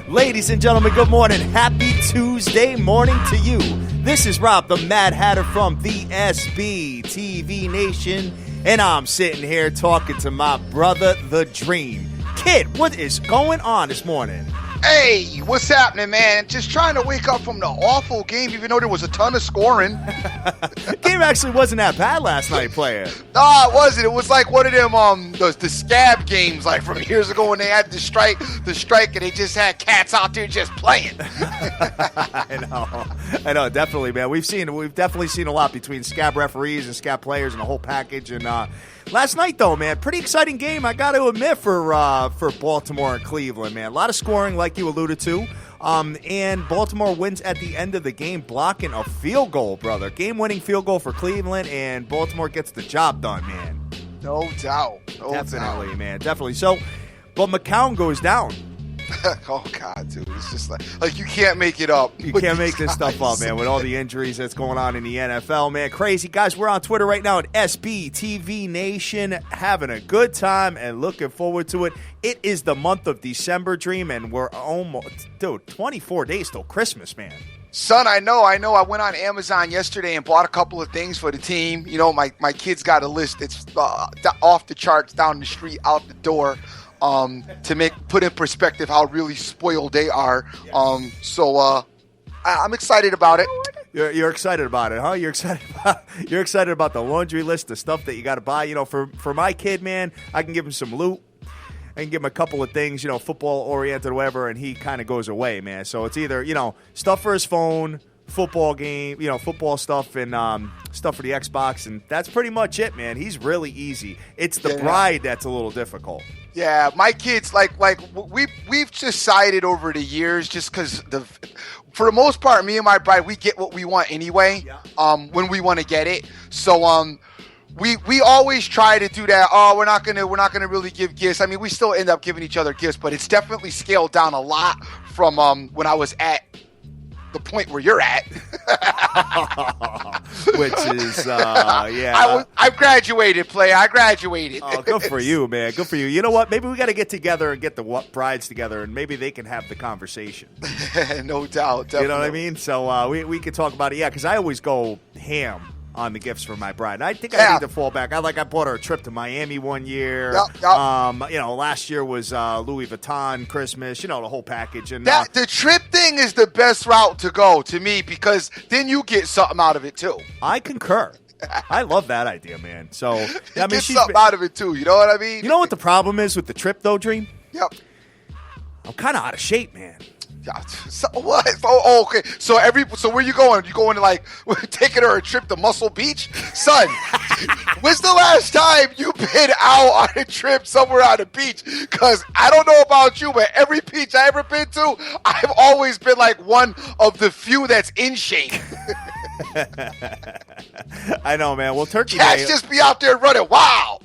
Ladies and gentlemen, good morning. Happy Tuesday morning to you. This is Rob, the Mad Hatter from the SBTV Nation, and I'm sitting here talking to my brother, The Dream. Kid, what is going on this morning? Hey, what's happening, man? Just trying to wake up from the awful game, even though there was a ton of scoring. Game actually wasn't that bad last night, player. No, it wasn't. It was like one of them the scab games, like from years ago when they had the strike, and they just had cats out there just playing. I know, definitely, man. We've definitely seen a lot between scab referees and scab players and the whole package. And last night, though, man, pretty exciting game, I got to admit, for Baltimore and Cleveland, man. A lot of scoring, like you alluded to. And Baltimore wins at the end of the game, blocking a field goal, brother. Game-winning field goal for Cleveland, and Baltimore gets the job done, man. No doubt. Definitely, man. Definitely. So, but McCown goes down. Oh, God, dude. It's just like you can't make it up. You can't make this stuff up, man, with all the injuries that's going on in the NFL, man. Crazy. Guys, we're on Twitter right now at SBTV Nation, having a good time and looking forward to it. It is the month of December, Dream, and we're almost, 24 days till Christmas, man. Son, I know. I went on Amazon yesterday and bought a couple of things for the team. You know, my kids got a list. It's off the charts, down the street, out the door. To put in perspective how really spoiled they are. So I'm excited about it. You're excited about it, huh? You're excited about the laundry list, the stuff that you got to buy. You know, for my kid, man, I can give him some loot. I can give him a couple of things, you know, football-oriented or whatever, and he kind of goes away, man. So it's either, you know, stuff for his phone, football game, you know, football stuff, and stuff for the Xbox, and that's pretty much it, man. He's really easy. It's the bride that's a little difficult. Yeah, my kids, like we've decided over the years, just because for the most part, me and my bride, we get what we want anyway. When we want to get it. So we always try to do that. Oh, we're not gonna really give gifts. I mean, we still end up giving each other gifts, but it's definitely scaled down a lot from when I was at the point where you're at. Which is yeah. I graduated, player. I graduated. Oh, good for you, man. Good for you. You know what? Maybe we got to get together and get the brides together, and maybe they can have the conversation. No doubt. Definitely. You know what I mean? So we could talk about it. Yeah, because I always go ham on the gifts for my bride. And I think I need to fall back. I bought her a trip to Miami one year. Yep. You know, last year was Louis Vuitton Christmas. You know, the whole package. And the trip thing is the best route to go to me, because then you get something out of it too. I concur. I love that idea, man. So I mean, get something out of it too. You know what I mean? You know what the problem is with the trip, though, Dream? Yep. I'm kind of out of shape, man. So what? Oh, okay. So where you going? You going to, like, taking her a trip to Muscle Beach? Son, when's the last time you been out on a trip somewhere on the beach? Because I don't know about you, but every beach I ever been to, I've always been like one of the few that's in shape. I know, man. Well, Turkey Cats Day, just be out there running. Wow.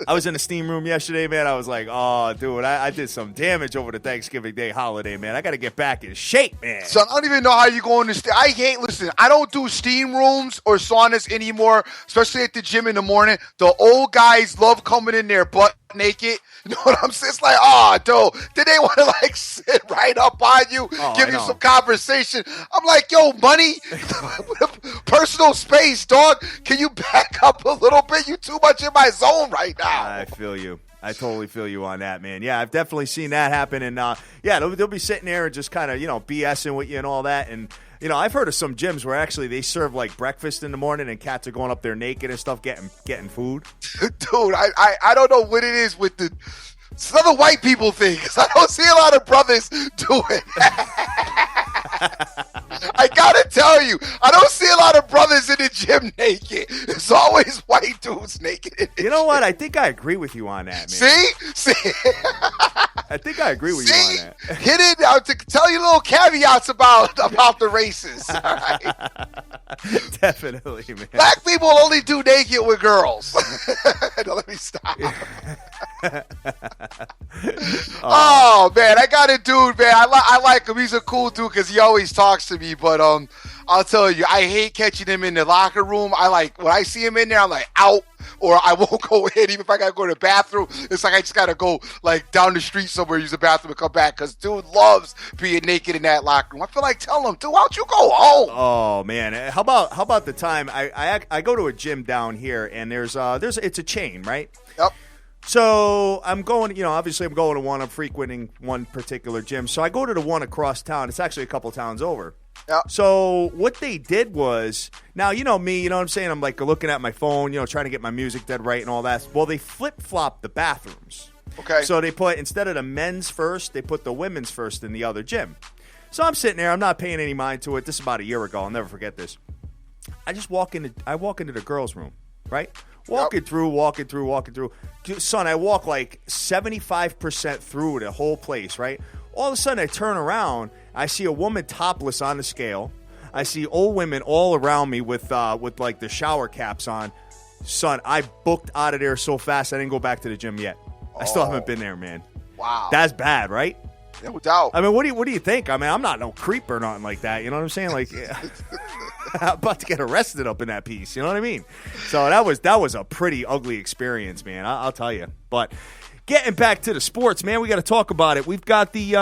I was in the steam room yesterday, man. I was like, oh, dude, I did some damage over the Thanksgiving Day holiday, man. I got to get back in shape, man. So I don't even know how you go in the listen, I don't do steam rooms or saunas anymore, especially at the gym in the morning. The old guys love coming in there butt naked. You know what I'm saying? It's like, oh, dude, did they want to, like, sit right up on you, give you some conversation? I'm like, yo, money, personal space, dog. Can you back up a little bit? You too much in my zone right now. I feel you. I totally feel you on that, man. Yeah, I've definitely seen that happen. And, yeah, they'll be sitting there and just kind of, you know, BSing with you and all that. And, you know, I've heard of some gyms where actually they serve, like, breakfast in the morning and cats are going up there naked and stuff getting food. Dude, I don't know what it is with it's another white people thing, because I don't see a lot of brothers do it. I gotta tell you, I don't see a lot of brothers in the gym naked. It's always white dudes naked. You know what? I think I agree with you on that, man. See? I think I agree with you on that. Hit it out to tell you little caveats about the races. All right? Definitely, man. Black people only do naked with girls. No, let me stop. Oh man, I got a dude, man. I like him. He's a cool dude because he always talks to me. But I'll tell you, I hate catching him in the locker room. When I see him in there, I'm like out. or I won't go in. Even if I got to go to the bathroom, it's like I just got to go like down the street somewhere, use the bathroom, and come back. Because dude loves being naked in that locker room. I feel like telling him, dude, why don't you go home? Oh man, how about the time I go to a gym down here, and there's it's a chain, right? Yep. So I'm going, obviously I'm going to one. I'm frequenting one particular gym. So I go to the one across town. It's actually a couple towns over. Yeah. So what they did was, now you know me, you know what I'm saying? I'm like looking at my phone, trying to get my music dead right and all that. Well, they flip-flopped the bathrooms. Okay. So they put, instead of the men's first, they put the women's first in the other gym. So I'm sitting there. I'm not paying any mind to it. This is about a year ago. I'll never forget this. I walk into the girls' room, right? Walking through. Son, I walk like 75% through the whole place, right? All of a sudden, I turn around. I see a woman topless on the scale. I see old women all around me with like the shower caps on. Son, I booked out of there so fast, I didn't go back to the gym yet. I still haven't been there, man. Wow. That's bad, right? No doubt. I mean, what do you think? I mean, I'm not no creep or nothing like that. You know what I'm saying? Like, I'm about to get arrested up in that piece. You know what I mean? So that was a pretty ugly experience, man. I'll tell you. But getting back to the sports, man, we got to talk about it. We've got the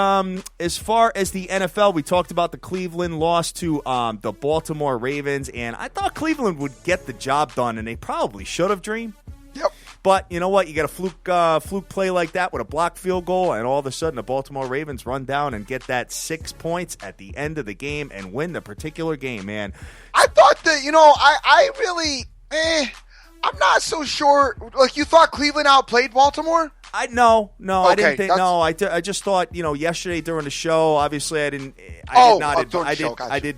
as far as the NFL, we talked about the Cleveland loss to the Baltimore Ravens, and I thought Cleveland would get the job done, and they probably should have, Dream. Yep. But you know what? You got a fluke play like that with a blocked field goal, and all of a sudden the Baltimore Ravens run down and get that 6 points at the end of the game and win the particular game, man. I thought that, I really, I'm not so sure. Like, you thought Cleveland outplayed Baltimore? No, Okay, I didn't think. No, I just thought, yesterday during the show, obviously I did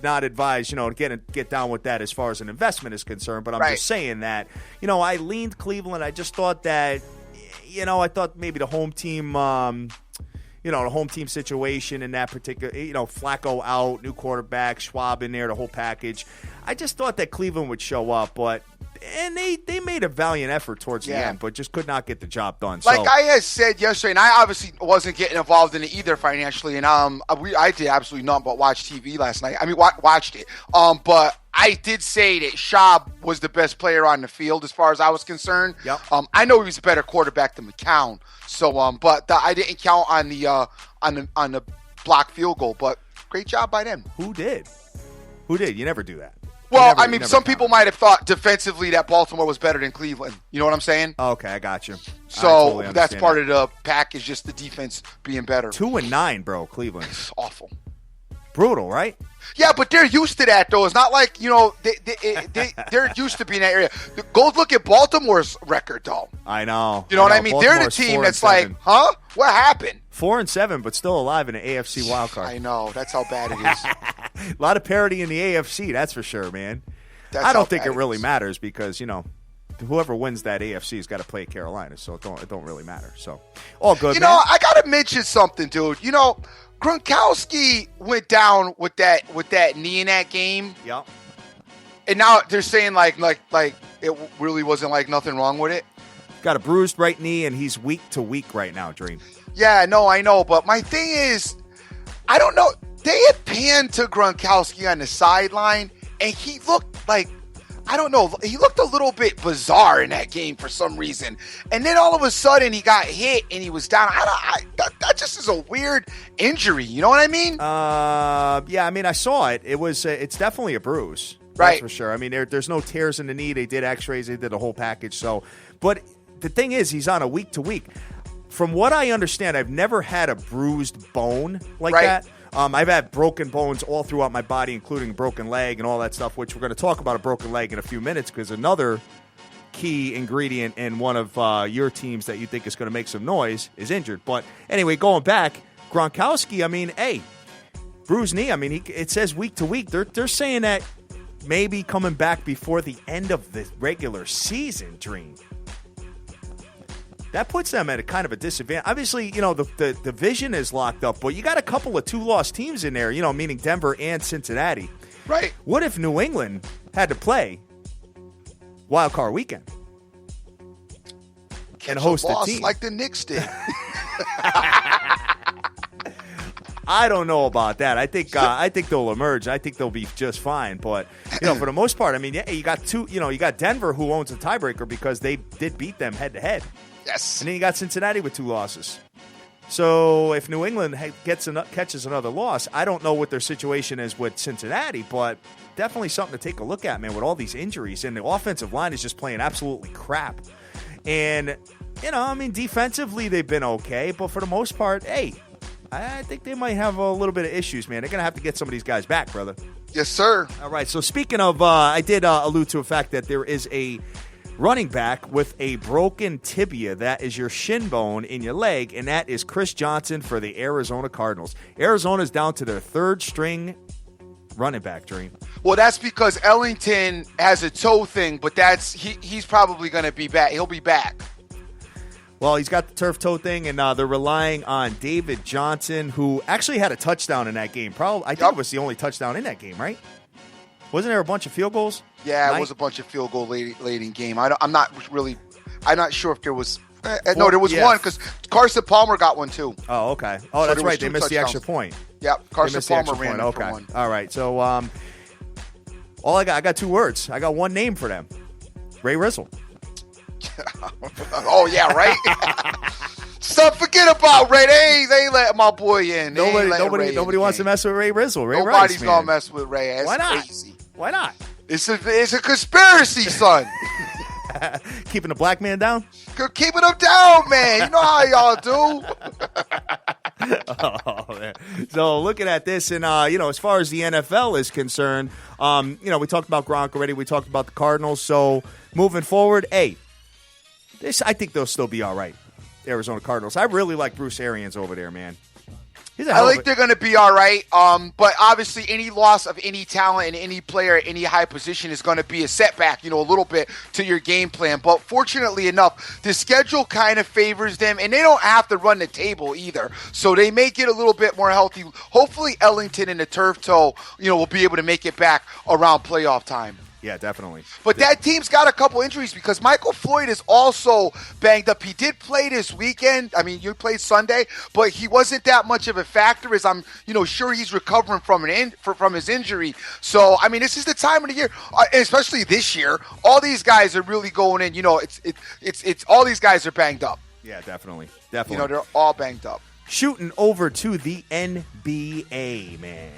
not advise, to get down with that as far as an investment is concerned. But I'm just saying that, I leaned Cleveland. I just thought that, I thought maybe the home team, the home team situation in that particular, Flacco out, new quarterback, Schwab in there, the whole package. I just thought that Cleveland would show up, and they made a valiant effort towards the end, but just could not get the job done. Like I had said yesterday, and I obviously wasn't getting involved in it either financially, and I did absolutely nothing but watch TV last night. I mean, watched it. But I did say that Schwab was the best player on the field as far as I was concerned. Yep. I know he was a better quarterback than McCown. So, but I didn't count on the block field goal. But great job by them. Who did? You never do that. Well, some people might have thought defensively that Baltimore was better than Cleveland. You know what I'm saying? Okay, I got you. So totally that's part of the package, just the defense being better. 2-9, bro, Cleveland. It's awful. Brutal, right? Yeah, but they're used to that, though. It's not like, they're used to being in that area. Go look at Baltimore's record, though. I know. You know what I mean? They're the team that's like, huh? What happened? 4-7, but still alive in the AFC wildcard. I know. That's how bad it is. A lot of parity in the AFC, that's for sure, man. I don't think it really matters because, whoever wins that AFC has got to play Carolina, so it don't really matter. So, all good, man. I got to mention something, dude. Gronkowski went down with that knee in that game. Yep. And now they're saying like it really wasn't like nothing wrong with it. Got a bruised right knee, and he's week to week right now, Dream. Yeah, no, I know. But my thing is, I don't know. They had panned to Gronkowski on the sideline, and he looked like, I don't know, he looked a little bit bizarre in that game for some reason. And then all of a sudden he got hit and he was down. That just is a weird injury. You know what I mean? Yeah, I mean, I saw it. It's definitely a bruise. Right. That's for sure. I mean, there's no tears in the knee. They did x-rays. They did the whole package. So, but the thing is, he's on a week-to-week. From what I understand, I've never had a bruised bone like that. I've had broken bones all throughout my body, including a broken leg and all that stuff, which we're going to talk about a broken leg in a few minutes because another key ingredient in one of your teams that you think is going to make some noise is injured. But anyway, going back, Gronkowski, I mean, hey, bruised knee. I mean, it says week to week. They're saying that maybe coming back before the end of the regular season, Dream. That puts them at a kind of a disadvantage. Obviously, the division is locked up, but you got a couple of 2-loss teams in there, meaning Denver and Cincinnati. Right. What if New England had to play Wild Card Weekend and host a team like the Knicks did? I don't know about that. I think they'll emerge. I think they'll be just fine. But for the most part, I mean, yeah, you got you got Denver who owns a tiebreaker because they did beat them head to head. Yes. And then you got Cincinnati with 2 losses. So if New England catches another loss, I don't know what their situation is with Cincinnati, but definitely something to take a look at, man, with all these injuries. And the offensive line is just playing absolutely crap. And, I mean, defensively they've been okay, but for the most part, hey, I think they might have a little bit of issues, man. They're going to have to get some of these guys back, brother. Yes, sir. All right, so speaking of, I did allude to a fact that there is a running back with a broken tibia. That is your shin bone in your leg, and that is Chris Johnson for the Arizona Cardinals. Arizona's down to their 3rd string running back, Dream. Well, that's because Ellington has a toe thing, but he's probably going to be back. He'll be back. Well, he's got the turf toe thing, and they're relying on David Johnson, who actually had a touchdown in that game. I think it was the only touchdown in that game, right? Wasn't there a bunch of field goals? Yeah, it was a bunch of field goal late in game. I'm not sure if there was. No, there was one because Carson Palmer got one too. Oh, okay. Oh, so that's right. They missed the extra point. Yep, Carson Palmer ran okay. for one. All right. So, I got 2 words. I got one name for them. Ray Rizzle. Oh yeah, right. Forget about Ray. They ain't letting my boy in. Nobody wants to mess with Ray Rizzle. Nobody's gonna mess with Ray. That's Why not? crazy. Why not? It's a conspiracy, son. Keeping the black man down? Keeping him down, man. You know how y'all do. Oh, man. So looking at this, and as far as the NFL is concerned, we talked about Gronk already. We talked about the Cardinals. So moving forward, I think they'll still be all right. Arizona Cardinals. I really like Bruce Arians over there, man. I think they're going to be all right. But obviously any loss of any talent and any player at any high position is going to be a setback, a little bit to your game plan. But fortunately enough, the schedule kind of favors them, and they don't have to run the table either. So they may get a little bit more healthy. Hopefully Ellington and the turf toe, will be able to make it back around playoff time. Yeah, definitely. But that team's got a couple injuries because Michael Floyd is also banged up. He did play this weekend. I mean, you played Sunday, but he wasn't that much of a factor as I'm, sure he's recovering from his injury. So, I mean, this is the time of the year, especially this year. All these guys are really going in. It's all these guys are banged up. Yeah, definitely. They're all banged up. Shooting over to the NBA, man.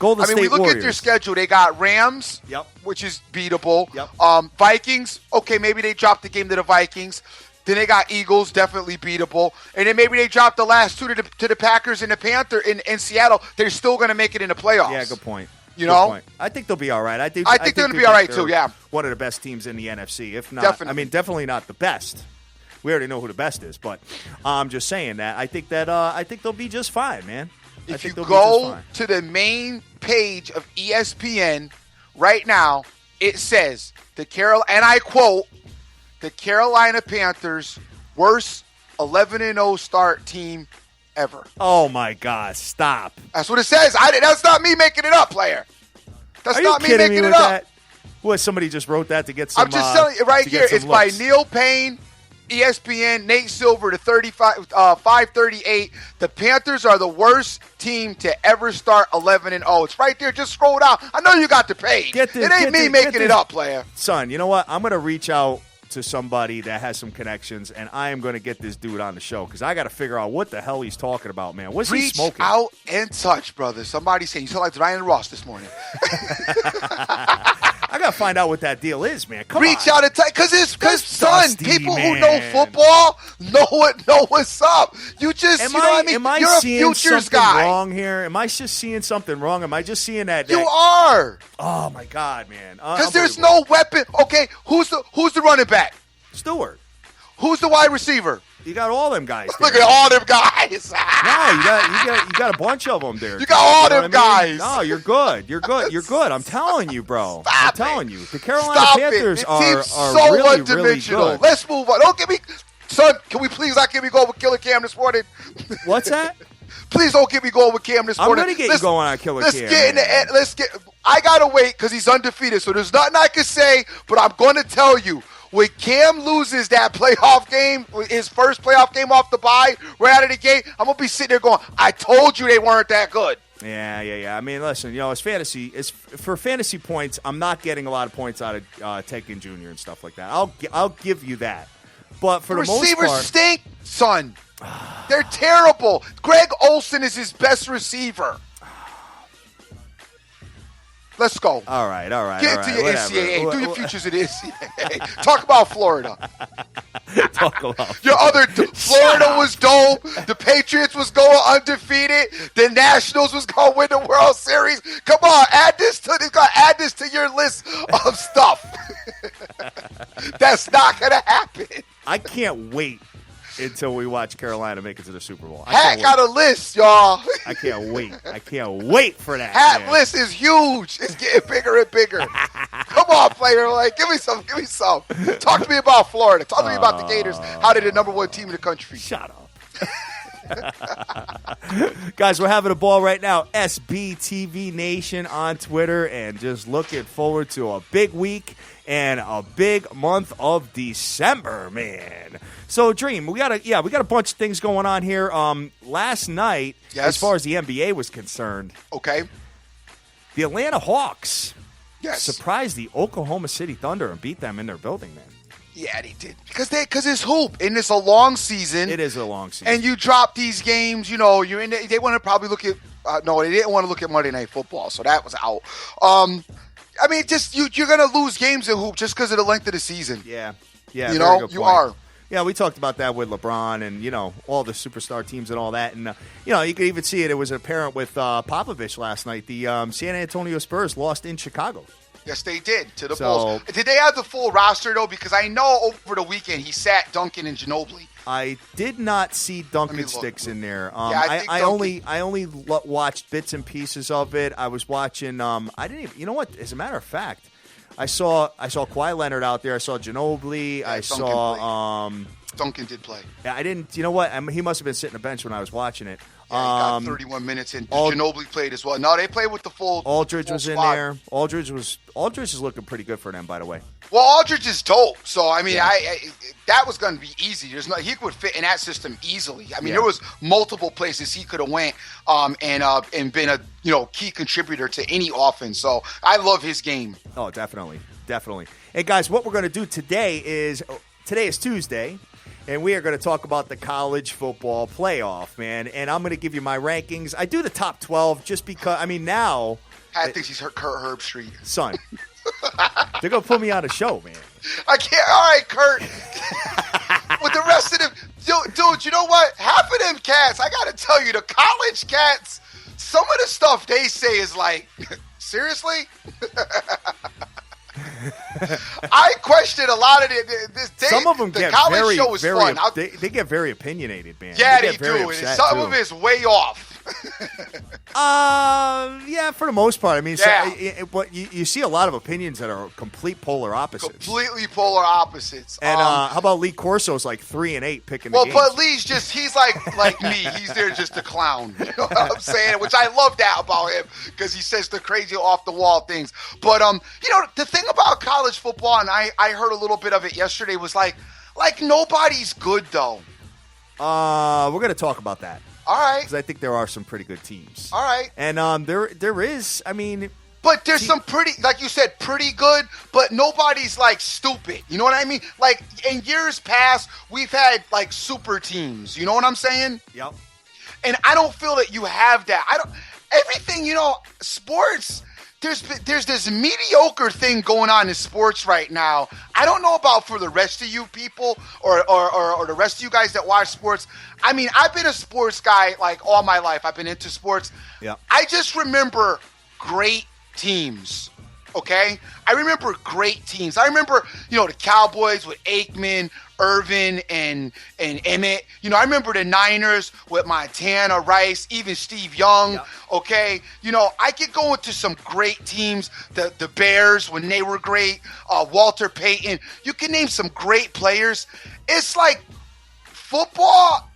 Golden State we look Warriors. at their schedule. They got Rams, which is beatable. Yep. Vikings, okay, maybe they dropped the game to the Vikings. Then they got Eagles, definitely beatable. And then maybe they dropped the last 2 to the Packers and the Panther in Seattle. They're still going to make it in the playoffs. Yeah, good point. Good point. I think they'll be all right. I think they're going to be all right too, yeah. One of the best teams in the NFC. If not, definitely not the best. We already know who the best is, but I'm just saying that. I think they'll be just fine, man. If you go to the main page of ESPN right now, it says and I quote, the Carolina Panthers worst 11-0 start team ever. Oh my God! Stop. That's what it says. That's not me making it up, player. That's not me making it up. What? Somebody just wrote that to get some. I'm just telling you right here. It's by Neil Payne. ESPN, Nate Silver to 538. The Panthers are the worst team to ever start 11-0. It's right there. Just scroll down. I know you got the page. It ain't me making it up, player. Son, you know what? I'm going to reach out to somebody that has some connections, and I am going to get this dude on the show because I got to figure out what the hell he's talking about, man. What's he smoking? Reach out and touch, brother. Somebody saying you sound like Ryan Ross this morning. I got to find out what that deal is, man. Come Reach on. out and touch because son, dusty, people man. who know football know what's up. You just, am you know what I mean? Am I You're seeing a futures something guy. wrong here? Am I just seeing something wrong? Am I just seeing that? You are. Oh my God, man! Because there's no weapon. Okay, who's the running back? Stewart. Who's the wide receiver? You got all them guys. Look at all them guys. No, you got a bunch of them there. You got all them guys. No, you're good. You're good. I'm telling you, bro. I'm telling you. The Carolina Panthers are really, really good. Let's move on. Don't give me, son. Can we please not get me going with Killer Cam this morning? What's that? Please don't get me going with Cam this morning. I'm gonna get you going on Killer Cam. Let's get. I gotta wait because he's undefeated. So there's nothing I can say, but I'm going to tell you. when Cam loses that playoff game, his first playoff game off the bye, right out of the gate, I'm going to be sitting there going, I told you they weren't that good. Yeah. I mean, listen, as for fantasy points, I'm not getting a lot of points out of Tekken Jr. and stuff like that. I'll give you that. But for the most part, receivers stink, son. They're terrible. Greg Olsen is his best receiver. Let's go. All right. Get to your NCAA. Do your futures at NCAA. Talk about Florida. Florida was dope. The Patriots was going undefeated. The Nationals was going to win the World Series. Come on, add this to your list of stuff. That's not going to happen. I can't wait until we watch Carolina make it to the Super Bowl. Hat got a list, y'all. I can't wait. I can't wait for that. Hat list is huge. It's getting bigger and bigger. Come on, player. Like, give me some. Talk to me about Florida. Talk to me about the Gators. How they're the number one team in the country. Shut up. Guys, we're having a ball right now. SBTV Nation on Twitter, and just looking forward to a big week and a big month of December, man. So, Dream, we got a bunch of things going on here. Last night, as far as the NBA was concerned, the Atlanta Hawks surprised the Oklahoma City Thunder and beat them in their building, man. Yeah, they did. Because it's hoop, and it's a long season. It is a long season. And you drop these games, you're in. They want to probably look at. No, they didn't want to look at Monday Night Football, so that was out. I mean, just you're going to lose games in hoop just because of the length of the season. Yeah. You are. Yeah, we talked about that with LeBron and, all the superstar teams and all that. And, you could even see it. It was apparent with Popovich last night. The San Antonio Spurs lost in Chicago. Yes, they did, to the Bulls. Did they have the full roster, though? Because I know over the weekend he sat Duncan and Ginobili. I did not see Duncan Sticks in there. I only watched bits and pieces of it. I was watching. I didn't even. You know what? As a matter of fact, I saw Kawhi Leonard out there. I saw Ginobili. Yeah, I saw. Duncan did play. Yeah, I didn't. You know what? He must have been sitting on the bench when I was watching it. Yeah, he got 31 minutes, and Ginobili played as well. No, they played with the full. Aldridge was squad. in there. Aldridge is looking pretty good for them, by the way. Well, Aldridge is dope. So I mean, that was going to be easy. He would fit in that system easily. I mean, there was multiple places he could have went and been a key contributor to any offense. So I love his game. Oh, definitely. Hey guys, what we're going to do today is Tuesday. And we are going to talk about the college football playoff, man. And I'm going to give you my rankings. I do the top 12 just because, now. I think he's Kurt Herbstreit. Son. They're going to put me on a show, man. I can't. All right, Kurt. With the rest of them. Dude, you know what? Half of them cats, I got to tell you, the college cats, some of the stuff they say is like, seriously? I question a lot of it. Some of them get college very, show is very, fun. They get very opinionated, man. Yeah, they do. And some of it is way off. Yeah, for the most part. I mean, but you see a lot of opinions that are complete polar opposites. Completely polar opposites. And how about Lee Corso's like 3-8 picking the games? Well, but Lee's he's like me. He's there just to clown. You know what I'm saying? Which I love that about him because he says the crazy off the wall things. But the thing about college football, and I heard a little bit of it yesterday, was like nobody's good though. We're going to talk about that. All right. Because I think there are some pretty good teams. All right. And there is, But there's some pretty, like you said, pretty good, but nobody's like stupid. You know what I mean? Like in years past, we've had like super teams. You know what I'm saying? Yep. And I don't feel that you have that. Everything, sports, there's this mediocre thing going on in sports right now. I don't know about for the rest of you people or the rest of you guys that watch sports. I mean, I've been a sports guy like all my life. I've been into sports. Yeah. I just remember great teams. Okay? I remember great teams. I remember, the Cowboys with Aikman, Irvin, and Emmett. I remember the Niners with Montana, Rice, even Steve Young. Yeah. Okay? I could go into some great teams. The Bears when they were great. Walter Payton. You can name some great players. It's like football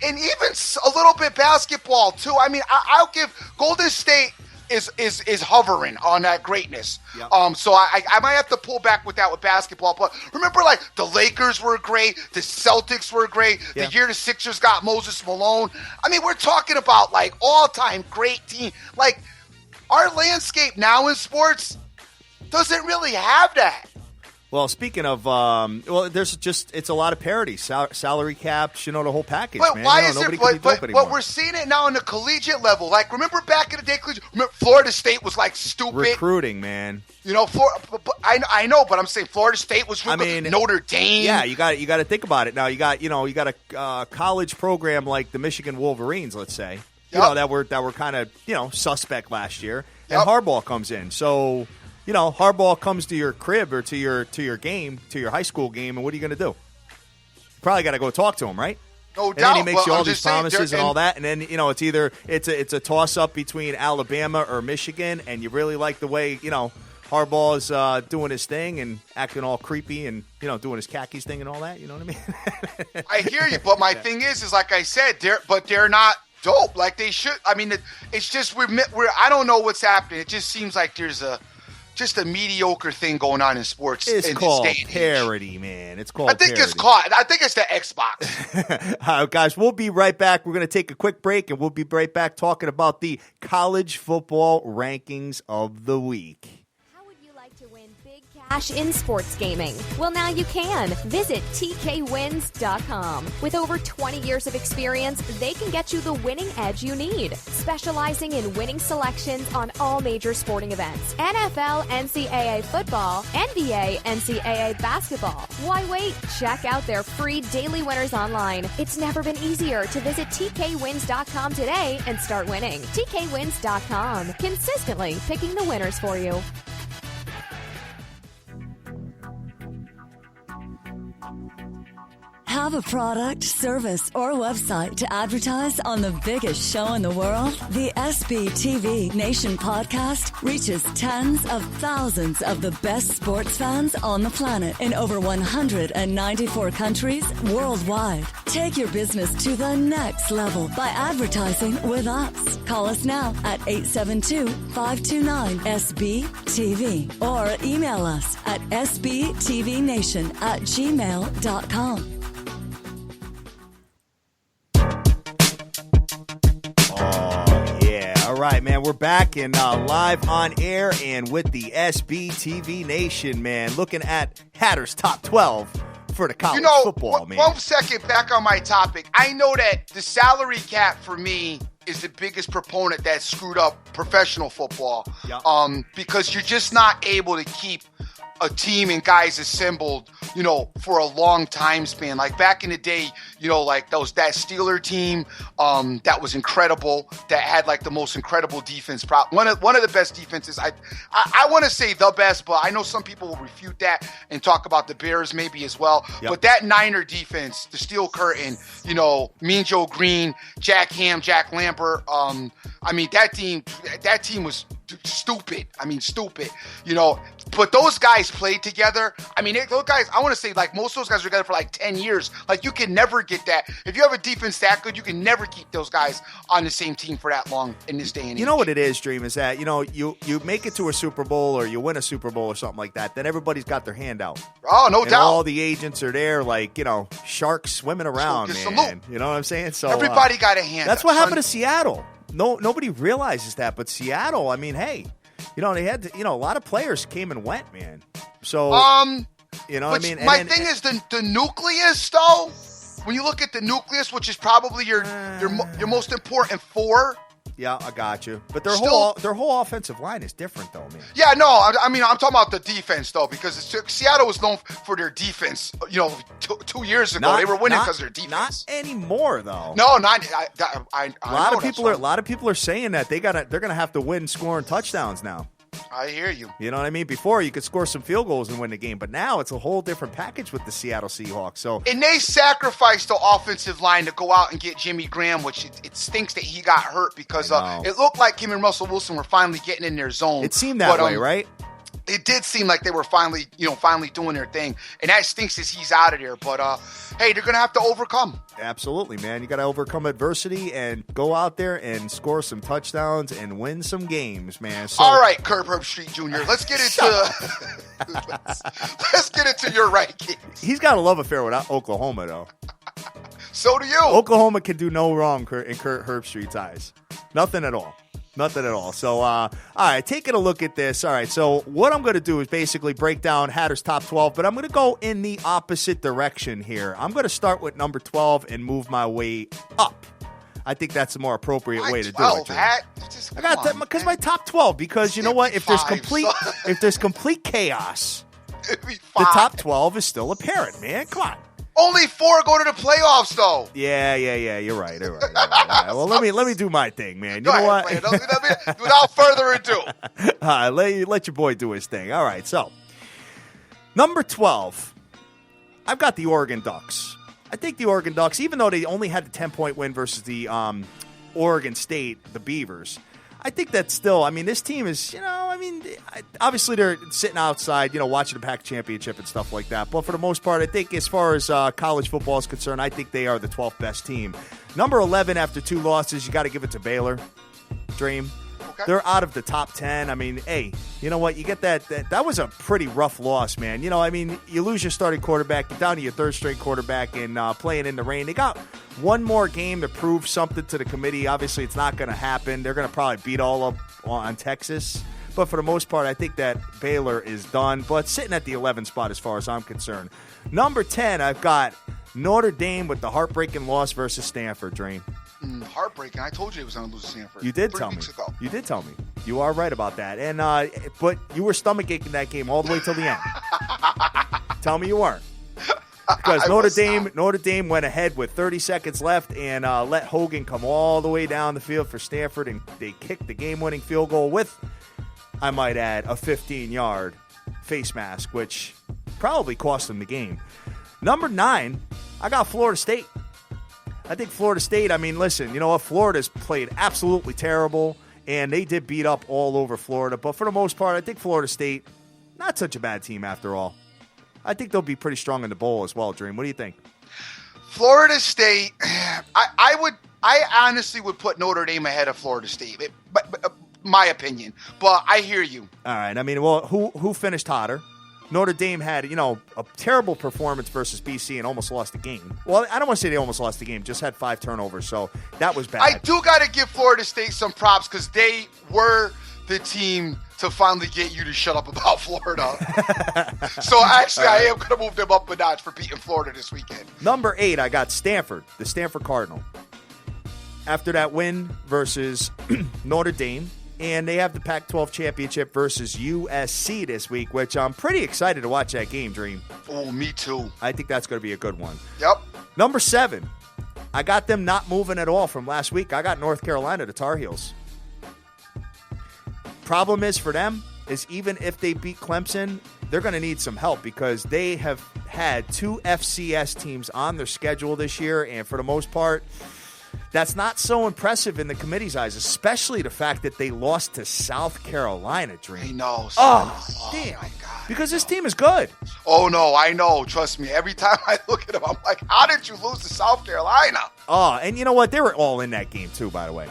and even a little bit basketball too. I mean, I'll give Golden State. is hovering on that greatness. Yep. So I might have to pull back with that with basketball. But remember, like, the Lakers were great, the Celtics were great, the year the Sixers got Moses Malone. I mean, we're talking about like all-time great team. Like, our landscape now in sports doesn't really have that. Well, speaking of, it's a lot of parity, salary caps, the whole package, but man. Why is it? But we're seeing it now on the collegiate level. Like, remember back in the day, Florida State was like stupid recruiting, man. I know, but I'm saying Florida State was. Notre Dame. Yeah, you got to think about it now. You got a college program like the Michigan Wolverines, let's say, that were kind of suspect last year, and Harbaugh comes in, so. Harbaugh comes to your crib or to your game, to your high school game, and what are you going to do? You probably got to go talk to him, right? No doubt. And then he makes you all these promises and all that, and then it's a toss up between Alabama or Michigan, and you really like the way Harbaugh's doing his thing and acting all creepy and doing his khakis thing and all that. You know what I mean? I hear you, but my thing is like I said, they're not dope like they should. I mean, it's just we're I don't know what's happening. It just seems like there's just a mediocre thing going on in sports. It's called parody, man. It's called I think it's the Xbox. Guys, we'll be right back. We're going to take a quick break, and we'll be right back talking about the college football rankings of the week. Cash in sports gaming. Well, now you can. Visit TKWins.com. With over 20 years of experience, they can get you the winning edge you need. Specializing in winning selections on all major sporting events. NFL, NCAA football, NBA, NCAA basketball. Why wait? Check out their free daily winners online. It's never been easier to visit TKWins.com today and start winning. TKWins.com. Consistently picking the winners for you. Have a product, service, or website to advertise on the biggest show in the world? The SBTV Nation podcast reaches tens of thousands of the best sports fans on the planet in over 194 countries worldwide. Take your business to the next level by advertising with us. Call us now at 872-529-SBTV or email us at sbtvnation@gmail.com. All right, man, we're back and live on air and with the SBTV Nation, man, looking at Hatter's top 12 for the college football, man. 1 second back on my topic. I know that the salary cap for me is the biggest proponent that screwed up professional football. Yep. Because you're just not able to keep a team and guys assembled, for a long time span. Like back in the day, like that Steeler team, that was incredible. That had like the most incredible defense. One of the best defenses. I want to say the best, but I know some people will refute that and talk about the Bears maybe as well. Yep. But that Niner defense, the Steel Curtain, Mean Joe Green, Jack Ham, Jack Lambert. That team was stupid. Stupid. But those guys played together. Those guys, I want to say, like, most of those guys were together for like 10 years. Like, you can never get that. If you have a defense that good, you can never keep those guys on the same team for that long in this day and age. You know what it is, Dream, is that, you make it to a Super Bowl or you win a Super Bowl or something like that, then everybody's got their hand out. Oh, no doubt. All the agents are there like, sharks swimming around, man. Salute. You know what I'm saying? So everybody got a hand. That's what happened to Seattle. Nobody realizes that, but Seattle, they had a lot of players came and went, man. So, My thing is the nucleus, though. When you look at the nucleus, which is probably your most important four. Yeah, I got you. But their whole offensive line is different, though, man. Yeah, no, I'm talking about the defense, though, because Seattle was known for their defense. 2 years ago, they were winning because of their defense. Not anymore, though. No, not. A lot of people are saying that they're gonna have to win scoring touchdowns now. I hear you. You know what I mean? Before, you could score some field goals and win the game, but now it's a whole different package with the Seattle Seahawks. And they sacrificed the offensive line to go out and get Jimmy Graham, which it stinks that he got hurt because it looked like him and Russell Wilson were finally getting in their zone. It seemed that way, right? it did seem like they were finally doing their thing. And that stinks as he's out of there. But, hey, they're going to have to overcome. Absolutely, man. You got to overcome adversity and go out there and score some touchdowns and win some games, man. So, all right, Curb Street Jr., let's get into let's get into your rankings. He's got a love affair with Oklahoma, though. So do you. Oklahoma can do no wrong in Kurt Herbstreit's eyes. Nothing at all. Nothing at all. So, all right, taking a look at this. All right, so what I'm going to do is basically break down Hatter's top 12, but I'm going to go in the opposite direction here. I'm going to start with number 12 and move my way up. I think that's the more appropriate way to do it. Hat? I got that because my top 12. Because you know what? If there's complete chaos, the top 12 is still apparent, man. Come on. Only 4 go to the playoffs, though. Yeah. You're right. All right. Well, let me do my thing, man. You know what? Without further ado, let your boy do his thing. All right. So, number 12, I've got the Oregon Ducks. I think the Oregon Ducks, even though they only had the 10-point win versus the Oregon State, the Beavers, I think that's still, I mean, this team is, obviously they're sitting outside, watching the Pac championship and stuff like that. But for the most part, I think as far as college football is concerned, I think they are the 12th best team. Number 11 after 2 losses, you got to give it to Baylor. Dream. Okay. They're out of the top 10. I mean, hey, you know what? You get that was a pretty rough loss, man. You lose your starting quarterback, you're down to your third-string quarterback and playing in the rain. They got one more game to prove something to the committee. Obviously, it's not going to happen. They're going to probably beat all up on Texas. But for the most part, I think that Baylor is done. But sitting at the 11th spot as far as I'm concerned. Number 10, I've got Notre Dame with the heartbreaking loss versus Stanford, Dream. Heartbreaking. I told you it was going to lose to Stanford. You did tell me. You did tell me. You are right about that. And but you were stomach aching that game all the way till the end. Tell me you weren't. Because Notre Dame went ahead with 30 seconds left and let Hogan come all the way down the field for Stanford, and they kicked the game-winning field goal with, I might add, a 15-yard face mask, which probably cost them the game. Number 9, I got Florida State. I think Florida State, listen, you know what? Florida's played absolutely terrible, and they did beat up all over Florida. But for the most part, I think Florida State, not such a bad team after all. I think they'll be pretty strong in the bowl as well, Dream. What do you think? Florida State, I honestly would put Notre Dame ahead of Florida State, but my opinion. But I hear you. All right. Who finished hotter? Notre Dame had, a terrible performance versus BC and almost lost the game. Well, I don't want to say they almost lost the game, just had 5 turnovers, so that was bad. I do got to give Florida State some props because they were the team to finally get you to shut up about Florida. So actually, I am going to move them up a notch for beating Florida this weekend. Number 8, I got Stanford, the Stanford Cardinal. After that win versus Notre Dame, and they have the Pac-12 championship versus USC this week, which I'm pretty excited to watch that game, Dream. Oh, me too. I think that's going to be a good one. Yep. Number 7, I got them not moving at all from last week. I got North Carolina, the Tar Heels. Problem is for them is even if they beat Clemson, they're going to need some help because they have had 2 FCS teams on their schedule this year, and for the most part, that's not so impressive in the committee's eyes, especially the fact that they lost to South Carolina, Dream. I know. Oh, damn. My God. Because this team is good. Oh, no, I know. Trust me. Every time I look at them, I'm like, how did you lose to South Carolina? Oh, and you know what? They were all in that game, too, by the way.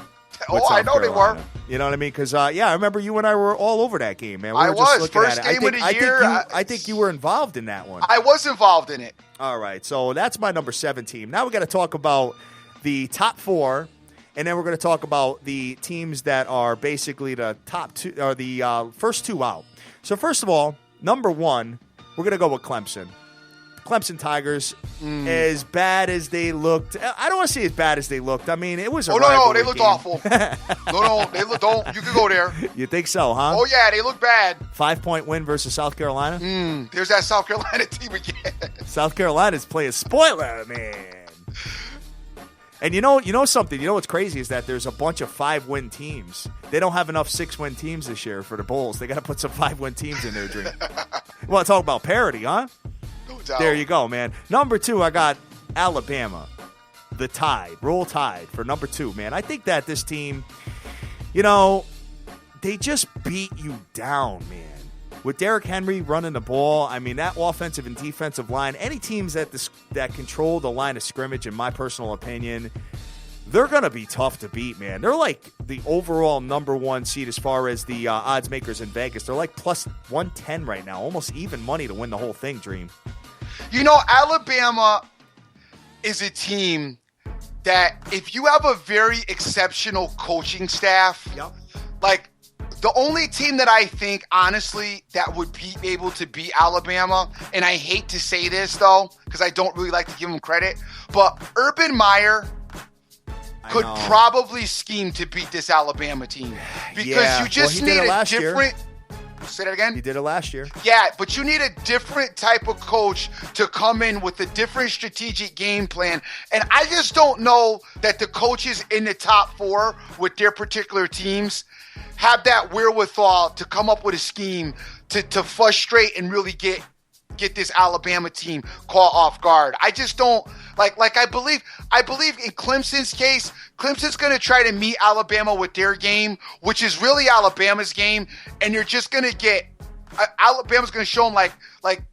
Oh, I know Carolina. They were. You know what I mean? Because, I remember you and I were all over that game, man. I was. First game of the year. I think you were involved in that one. I was involved in it. All right. So that's my number 7 team. Now we got to talk about the top 4, and then we're going to talk about the teams that are basically the top 2 or the first 2 out. So first of all, number 1, we're going to go with Clemson. Clemson Tigers, as bad as they looked. I don't want to say as bad as they looked. I mean, it was a no, they looked awful. No, they looked. Don't. You can go there. You think so, huh? Oh yeah, they look bad. 5-point win versus South Carolina. There's that South Carolina team again. South Carolina's playing spoiler, man. And you know something? You know what's crazy is that there's a bunch of 5-win teams. They don't have enough 6-win teams this year for the Bulls. They got to put some 5-win teams in there, Dream. You want to talk about parity, huh? No doubt. There you go, man. Number 2, I got Alabama. The Tide. Roll Tide for number 2, man. I think that this team, they just beat you down, man. with Derrick Henry running the ball, I mean, that offensive and defensive line, any teams that control the line of scrimmage, in my personal opinion, they're going to be tough to beat, man. They're like the overall number one seed as far as the odds makers in Vegas. They're like plus 110 right now, almost even money to win the whole thing, Dream. You know, Alabama is a team that if you have a very exceptional coaching staff, like the only team that I think, honestly, that would be able to beat Alabama, and I hate to say this, though, because I don't really like to give them credit, but Urban Meyer could probably scheme to beat this Alabama team because you just need a different... Say that again? He did it last year. Yeah, but you need a different type of coach to come in with a different strategic game plan. And I just don't know that the coaches in the top four with their particular teams have that wherewithal to come up with a scheme to frustrate and really get this Alabama team caught off guard. I just don't like I believe in Clemson's case, Clemson's going to try to meet Alabama with their game, which is really Alabama's game, and you're just going to get Alabama's going to show them like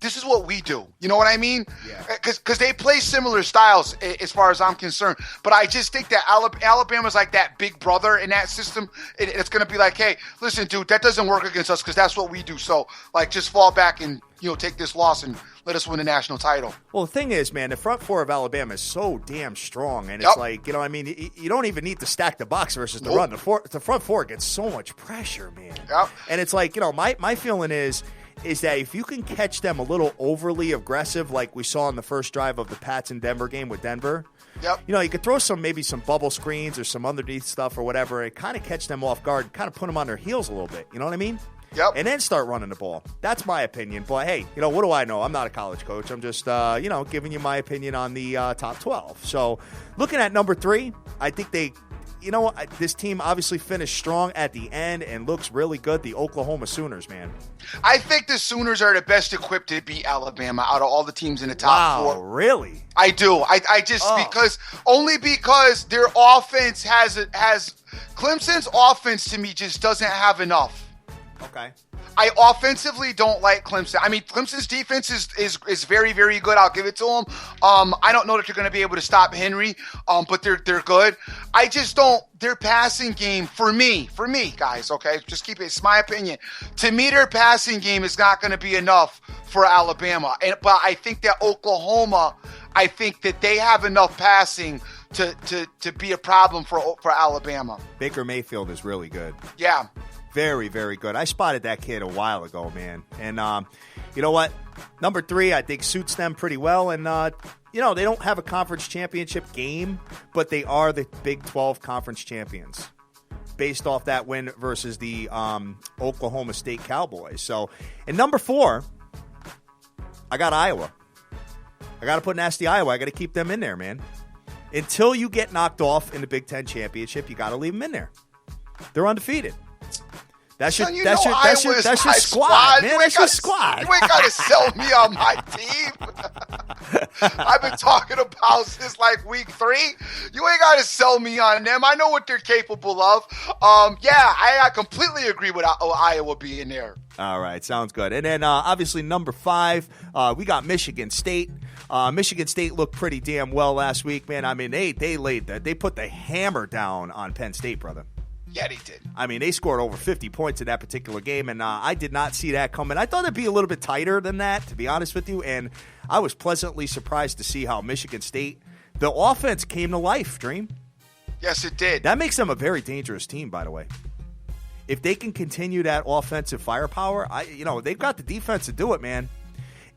this is what we do. You know what I mean? Yeah. Because they play similar styles as far as I'm concerned. But I just think that Alabama's like that big brother in that system. It's going to be like, hey, listen, dude, that doesn't work against us because that's what we do. So like, just fall back and take this loss and let us win the national title. Well, the thing is, man, the front four of Alabama is so damn strong, and it's like, I mean, you don't even need to stack the box versus the run. The front four gets so much pressure, man. Yep. And it's like, my feeling is that if you can catch them a little overly aggressive, like we saw in the first drive of the Pats and Denver game with Denver, you could throw maybe some bubble screens or some underneath stuff or whatever, and kind of catch them off guard, kind of put them on their heels a little bit. You know what I mean? Yep. And then start running the ball. That's my opinion. But, hey, what do I know? I'm not a college coach. I'm just, giving you my opinion on the top 12. So, looking at number 3, I think this team obviously finished strong at the end and looks really good. The Oklahoma Sooners, man. I think the Sooners are the best equipped to beat Alabama out of all the teams in the top 4. Wow, really? I do. I just because their offense has Clemson's offense to me just doesn't have enough. Okay. I offensively don't like Clemson. I mean, Clemson's defense is very, very good. I'll give it to them. I don't know that they're going to be able to stop Henry, but they're good. I just don't. Their passing game, for me, guys, okay, just keep it. It's my opinion. To me, their passing game is not going to be enough for Alabama. But I think that Oklahoma, I think that they have enough passing to be a problem for Alabama. Baker Mayfield is really good. Yeah. Very, very good. I spotted that kid a while ago, man. And you know what? Number 3, I think suits them pretty well. And, they don't have a conference championship game, but they are the Big 12 conference champions based off that win versus the Oklahoma State Cowboys. So, and number 4, I got Iowa. I got to put nasty Iowa. I got to keep them in there, man. Until you get knocked off in the Big 10 championship, you got to leave them in there. They're undefeated. That's your squad, man. That's your squad. You ain't got to sell me on my team. I've been talking about since like week 3. You ain't got to sell me on them. I know what they're capable of. I completely agree with Iowa being there. All right, sounds good. And then obviously number 5, we got Michigan State. Michigan State looked pretty damn well last week, man. I mean, they put the hammer down on Penn State, brother. Yeah, they did. I mean, they scored over 50 points in that particular game, and I did not see that coming. I thought it'd be a little bit tighter than that, to be honest with you, and I was pleasantly surprised to see how Michigan State, the offense came to life, Dream. Yes, it did. That makes them a very dangerous team, by the way. If they can continue that offensive firepower, they've got the defense to do it, man.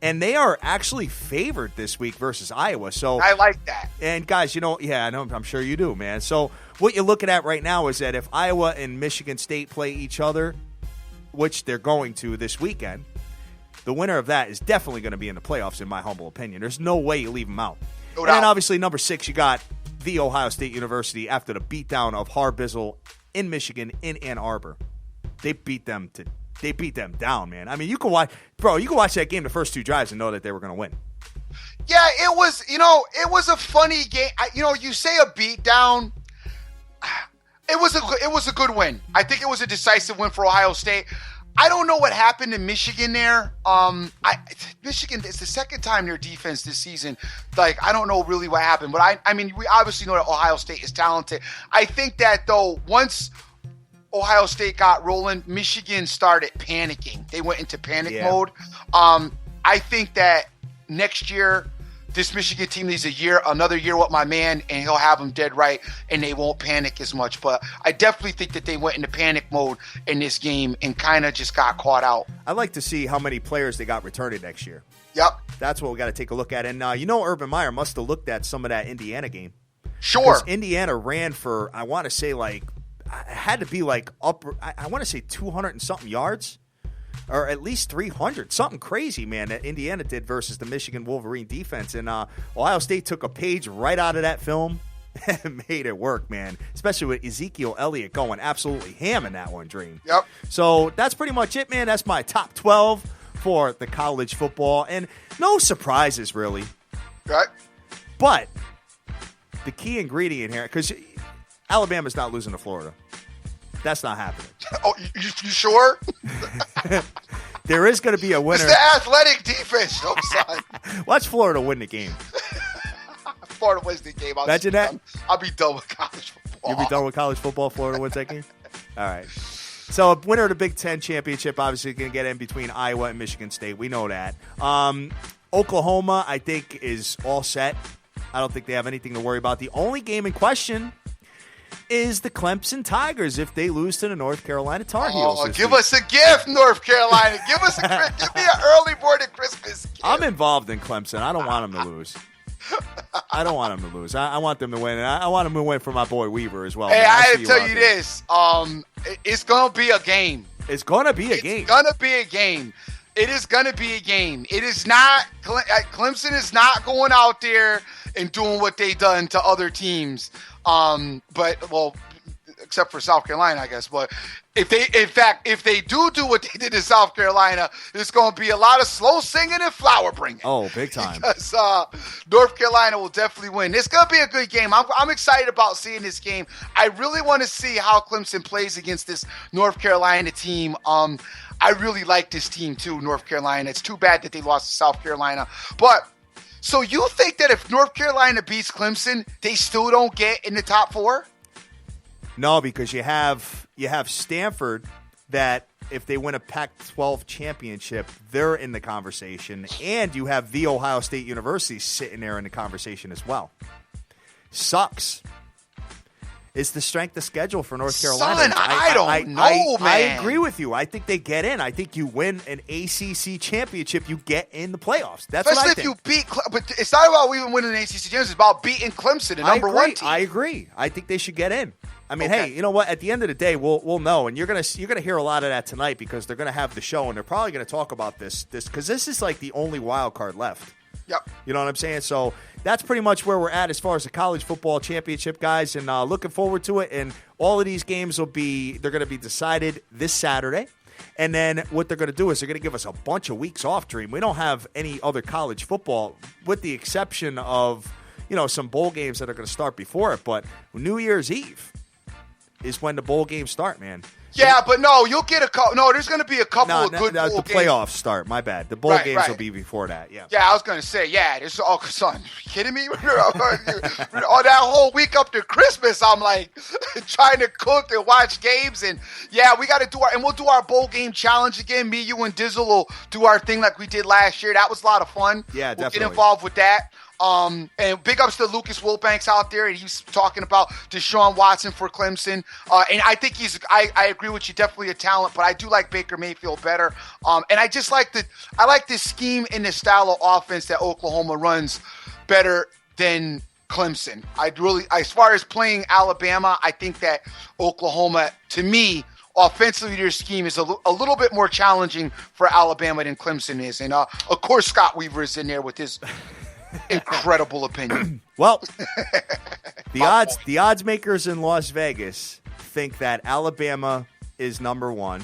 And they are actually favored this week versus Iowa. So I like that. And guys, I know, I'm sure you do, man. So what you're looking at right now is that if Iowa and Michigan State play each other, which they're going to this weekend, the winner of that is definitely going to be in the playoffs, in my humble opinion. There's no way you leave them out. No doubt. And then obviously number 6, you got the Ohio State University after the beatdown of Harbizzle in Michigan in Ann Arbor. They beat them down, man. I mean, you can watch that game the first 2 drives and know that they were going to win. Yeah, it was a funny game. You say a beatdown. It was a good win. I think it was a decisive win for Ohio State. I don't know what happened in Michigan there. Michigan, it's the second time their defense this season. Like, I don't know really what happened, but I mean, we obviously know that Ohio State is talented. I think that, though, once Ohio State got rolling, Michigan started panicking. They went into panic mode. I think that next year, this Michigan team needs another year with my man, and he'll have them dead right, and they won't panic as much. But I definitely think that they went into panic mode in this game and kind of just got caught out. I'd like to see how many players they got returning next year. Yep. That's what we got to take a look at. And, Urban Meyer must have looked at some of that Indiana game. Sure. Indiana ran for, I want to say, like, it had to be like upper, I want to say 200 and something yards. Or at least 300, something crazy, man, that Indiana did versus the Michigan Wolverine defense. And Ohio State took a page right out of that film and made it work, man, especially with Ezekiel Elliott going absolutely ham in that one, Dream. Yep. So that's pretty much it, man. That's my top 12 for the college football. And no surprises, really. Right. But the key ingredient here, because Alabama's not losing to Florida. That's not happening. Oh, you sure? There is going to be a winner. It's the athletic defense. Oh, son. Watch Florida win the game. Florida wins the game. Imagine that. I'll be done with college football. You'll be done with college football. Florida wins that game? All right. So a winner of the Big Ten championship obviously going to get in between Iowa and Michigan State. We know that. Oklahoma, I think, is all set. I don't think they have anything to worry about. The only game in question is the Clemson Tigers if they lose to the North Carolina Tar Heels. Give us a gift, North Carolina. Give me an early morning Christmas gift. I'm involved in Clemson. I don't want them to lose. I don't want them to lose. I want them to win, and I want them to win for my boy Weaver as well. Hey, I got to tell you this. It's going to be a game. It's going to be a game. It's going to be a game. It is going to be a game. It is not – Clemson is not going out there and doing what they done to other teams. Except for South Carolina, I guess. But if they do what they did to South Carolina, there's going to be a lot of slow singing and flower bringing. Oh, big time. Because North Carolina will definitely win. It's going to be a good game. I'm excited about seeing this game. I really want to see how Clemson plays against this North Carolina team. I really like this team too, North Carolina. It's too bad that they lost to South Carolina. But so you think that if North Carolina beats Clemson, they still don't get in the top 4? No, because you have Stanford that if they win a Pac-12 championship, they're in the conversation. And you have The Ohio State University sitting there in the conversation as well. Sucks. It's the strength of schedule for North Carolina. Son, I don't know, man. I agree with you. I think they get in. I think you win an ACC championship, you get in the playoffs. That's especially what I think. If you beat, but it's not about even winning an ACC championship. It's about beating Clemson, the number 1 team. I agree. I think they should get in. I mean, Hey, you know what? At the end of the day, we'll know, and you're gonna hear a lot of that tonight because they're gonna have the show, and they're probably gonna talk about this because this is like the only wild card left. Yep. You know what I'm saying? So that's pretty much where we're at as far as the college football championship, guys, and looking forward to it. And all of these games they're going to be decided this Saturday. And then what they're going to do is they're going to give us a bunch of weeks off, Dream. We don't have any other college football with the exception of, some bowl games that are going to start before it. But New Year's Eve is when the bowl games start, man. Yeah, but no, you'll get a couple. No, there's going to be a couple of good bowl games. The playoffs start. My bad. The bowl games will be before that. Yeah. Yeah, I was going to say. Yeah, son, you kidding me? On that whole week up to Christmas, I'm like trying to cook and watch games, and we got to do we'll do our bowl game challenge again. Me, you, and Dizzle will do our thing like we did last year. That was a lot of fun. Yeah, we'll definitely get involved with that. And big ups to Lucas Wilbanks out there. And he's talking about Deshaun Watson for Clemson. And I think I agree with you, definitely a talent, but I do like Baker Mayfield better. And I just like this scheme and the style of offense that Oklahoma runs better than Clemson. As far as playing Alabama, I think that Oklahoma, to me, offensively, their scheme is a little bit more challenging for Alabama than Clemson is. And, of course, Scott Weaver is in there with his incredible opinion. Well, the odds makers in Las Vegas think that Alabama is number 1.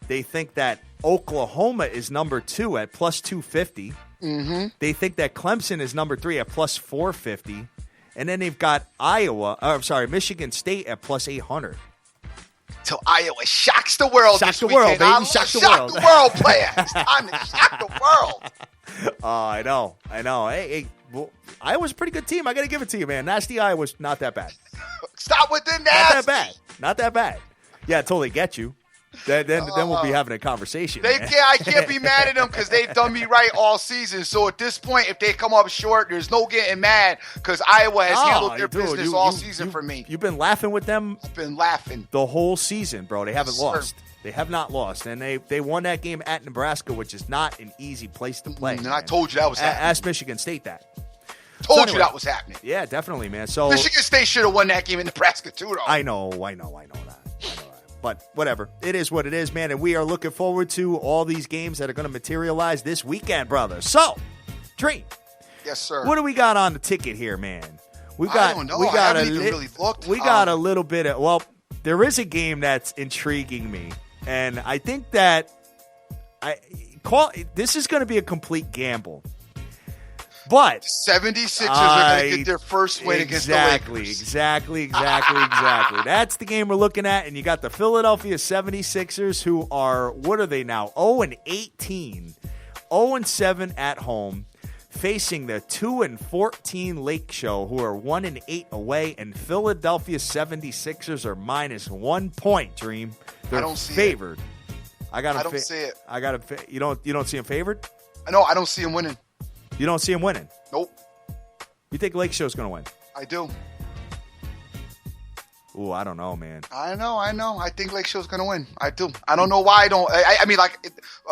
They think that Oklahoma is number 2 at plus 250. Mm-hmm. They think that Clemson is number 3 at plus 450. And then they've got Michigan State at plus 800. till Iowa shocks the world. Shock this the world, weekend. baby. Shock the shock world. the world, player. It's time to shock the world. Oh, I know. Hey, well, Iowa's a pretty good team. I got to give it to you, man. Nasty Iowa's not that bad. Stop with the nasty. Not that bad. Yeah, until they get you. Then we'll be having a conversation. I can't be mad at them because they've done me right all season. So at this point, if they come up short, there's no getting mad because Iowa has handled their business all season for me. You've been laughing with them. I've been laughing the whole season, bro. They haven't lost. They have not lost, and they won that game at Nebraska, which is not an easy place to play. And I told you that was happening. Ask Michigan State that. Told you that was happening. Yeah, definitely, man. So Michigan State should have won that game in Nebraska too, though. I know that. But whatever. It is what it is, man. And we are looking forward to all these games that are going to materialize this weekend, brother. So, Dream. Yes, sir. What do we got on the ticket here, man? I don't know. I haven't even really looked. We got a little bit of, well, there is a game that's intriguing me. And I think that this is going to be a complete gamble. But 76ers are going to get their first win against the Lakers. Exactly. That's the game we're looking at. And you got the Philadelphia 76ers, who are, what are they now? 0-18. 0-7 at home, facing the 2-14 Lake Show, who are 1-8 away. And Philadelphia 76ers are -1 point, Dream. They're I don't see favored. It. I don't see it. I got them. You don't see them favored? No, I don't see them winning. You don't see him winning? Nope. You think Lake Show's going to win? I do. Ooh, I don't know, man. I know. I think Lake Show's going to win. I do. I don't know why I don't. I mean,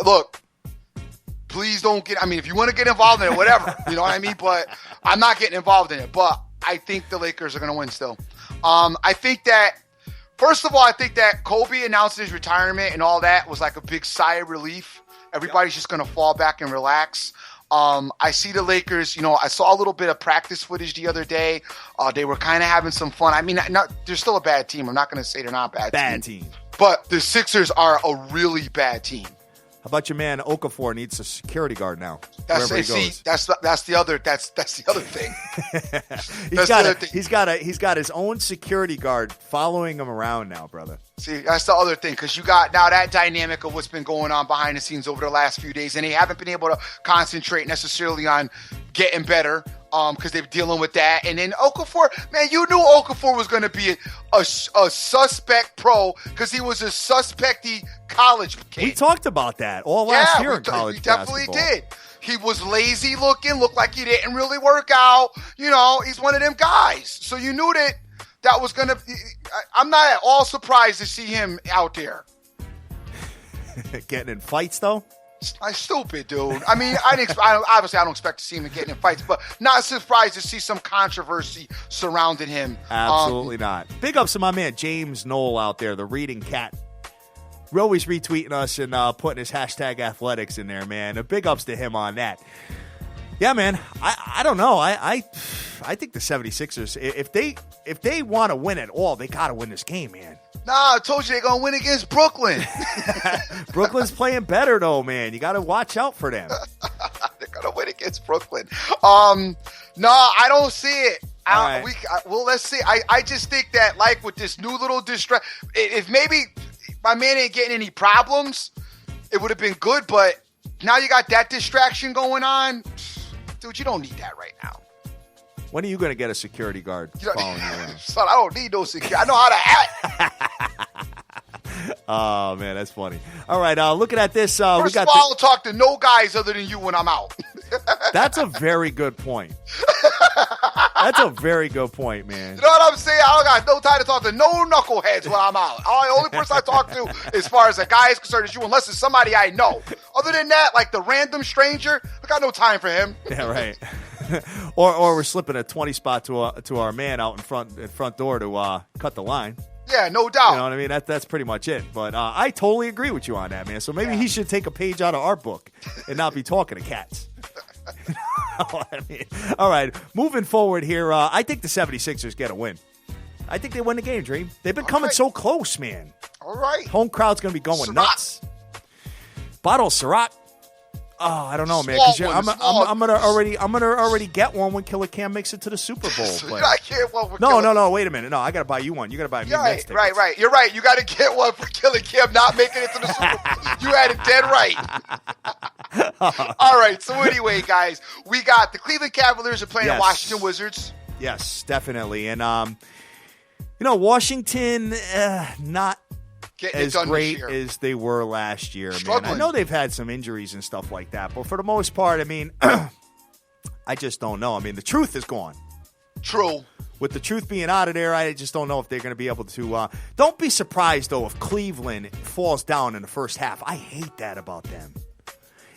look, please don't get, if you want to get involved in it, whatever. You know what I mean? But I'm not getting involved in it. But I think the Lakers are going to win still. I think that, first of all, I think that Kobe announcing his retirement and all that was like a big sigh of relief. Everybody's just going to fall back and relax. I see the Lakers, I saw a little bit of practice footage the other day. They were kind of having some fun. They're still a bad team. I'm not going to say they're not a bad team. But the Sixers are a really bad team. How about your man Okafor needs a security guard now? That's the other thing. He's got his own security guard following him around now, brother. See, that's the other thing, because you got now that dynamic of what's been going on behind the scenes over the last few days, and they haven't been able to concentrate necessarily on getting better because they're dealing with that. And then Okafor, man, you knew Okafor was going to be a suspect pro because he was a suspecty college kid. We talked about that all last year in college we definitely basketball. did. He was lazy looking, looked like he didn't really work out. He's one of them guys. So you knew that was going to – I'm not at all surprised to see him out there. Getting in fights, though? I'm stupid, dude. Obviously I don't expect to see him getting in fights, but not surprised to see some controversy surrounding him. Absolutely not. Big ups to my man James Knoll out there, the reading cat. We're always retweeting us and putting his hashtag athletics in there, man. Big ups to him on that. Yeah, man. I don't know. I think the 76ers, if they want to win at all, they got to win this game, man. Nah, I told you they're going to win against Brooklyn. Brooklyn's playing better, though, man. You got to watch out for them. They're going to win against Brooklyn. No, I don't see it. Right. Let's see. I just think that, like, with this new little if maybe my man ain't getting any problems, it would have been good, but now you got that distraction going on. Dude, you don't need that right now. When are you going to get a security guard following you around? Son, I don't need no security. I know how to act. Oh, man, that's funny. All right, looking at this. First of all, I don't talk to no guys other than you when I'm out. That's a very good point. That's a very good point, man. You know what I'm saying? I don't got no time to talk to no knuckleheads when I'm out. The only person I talk to as far as a guy is concerned is you, unless it's somebody I know. Other than that, like the random stranger, I got no time for him. Yeah, right. or we're slipping a 20 spot to our man out in front door to cut the line. Yeah, no doubt. You know what I mean? That's pretty much it. But I totally agree with you on that, man. So maybe he should take a page out of our book and not be talking to cats. You know what I mean? All right, moving forward here, I think the 76ers get a win. I think they win the game, Dream. They've been coming so close, man. All right. Home crowd's going to be going nuts. Bottle Ciroc. I don't know, man. Small Because one, I'm gonna already get one when Killer Cam makes it to the Super Bowl. So I can't one for No. Wait a minute. No, I gotta buy you one. You gotta buy me Mets tickets. Right. You're right. You got to get one for Killer Cam not making it to the Super Bowl. You had it dead right. All right. So anyway, guys, we got the Cleveland Cavaliers are playing the Washington Wizards. Yes, definitely. And Washington not as great as they were last year, man. I know they've had some injuries and stuff like that, but for the most part, I mean, I just don't know. I mean, the truth is gone. True. With the truth being out of there, I just don't know if they're going to be able to. Don't be surprised, though, if Cleveland falls down in the first half. I hate that about them.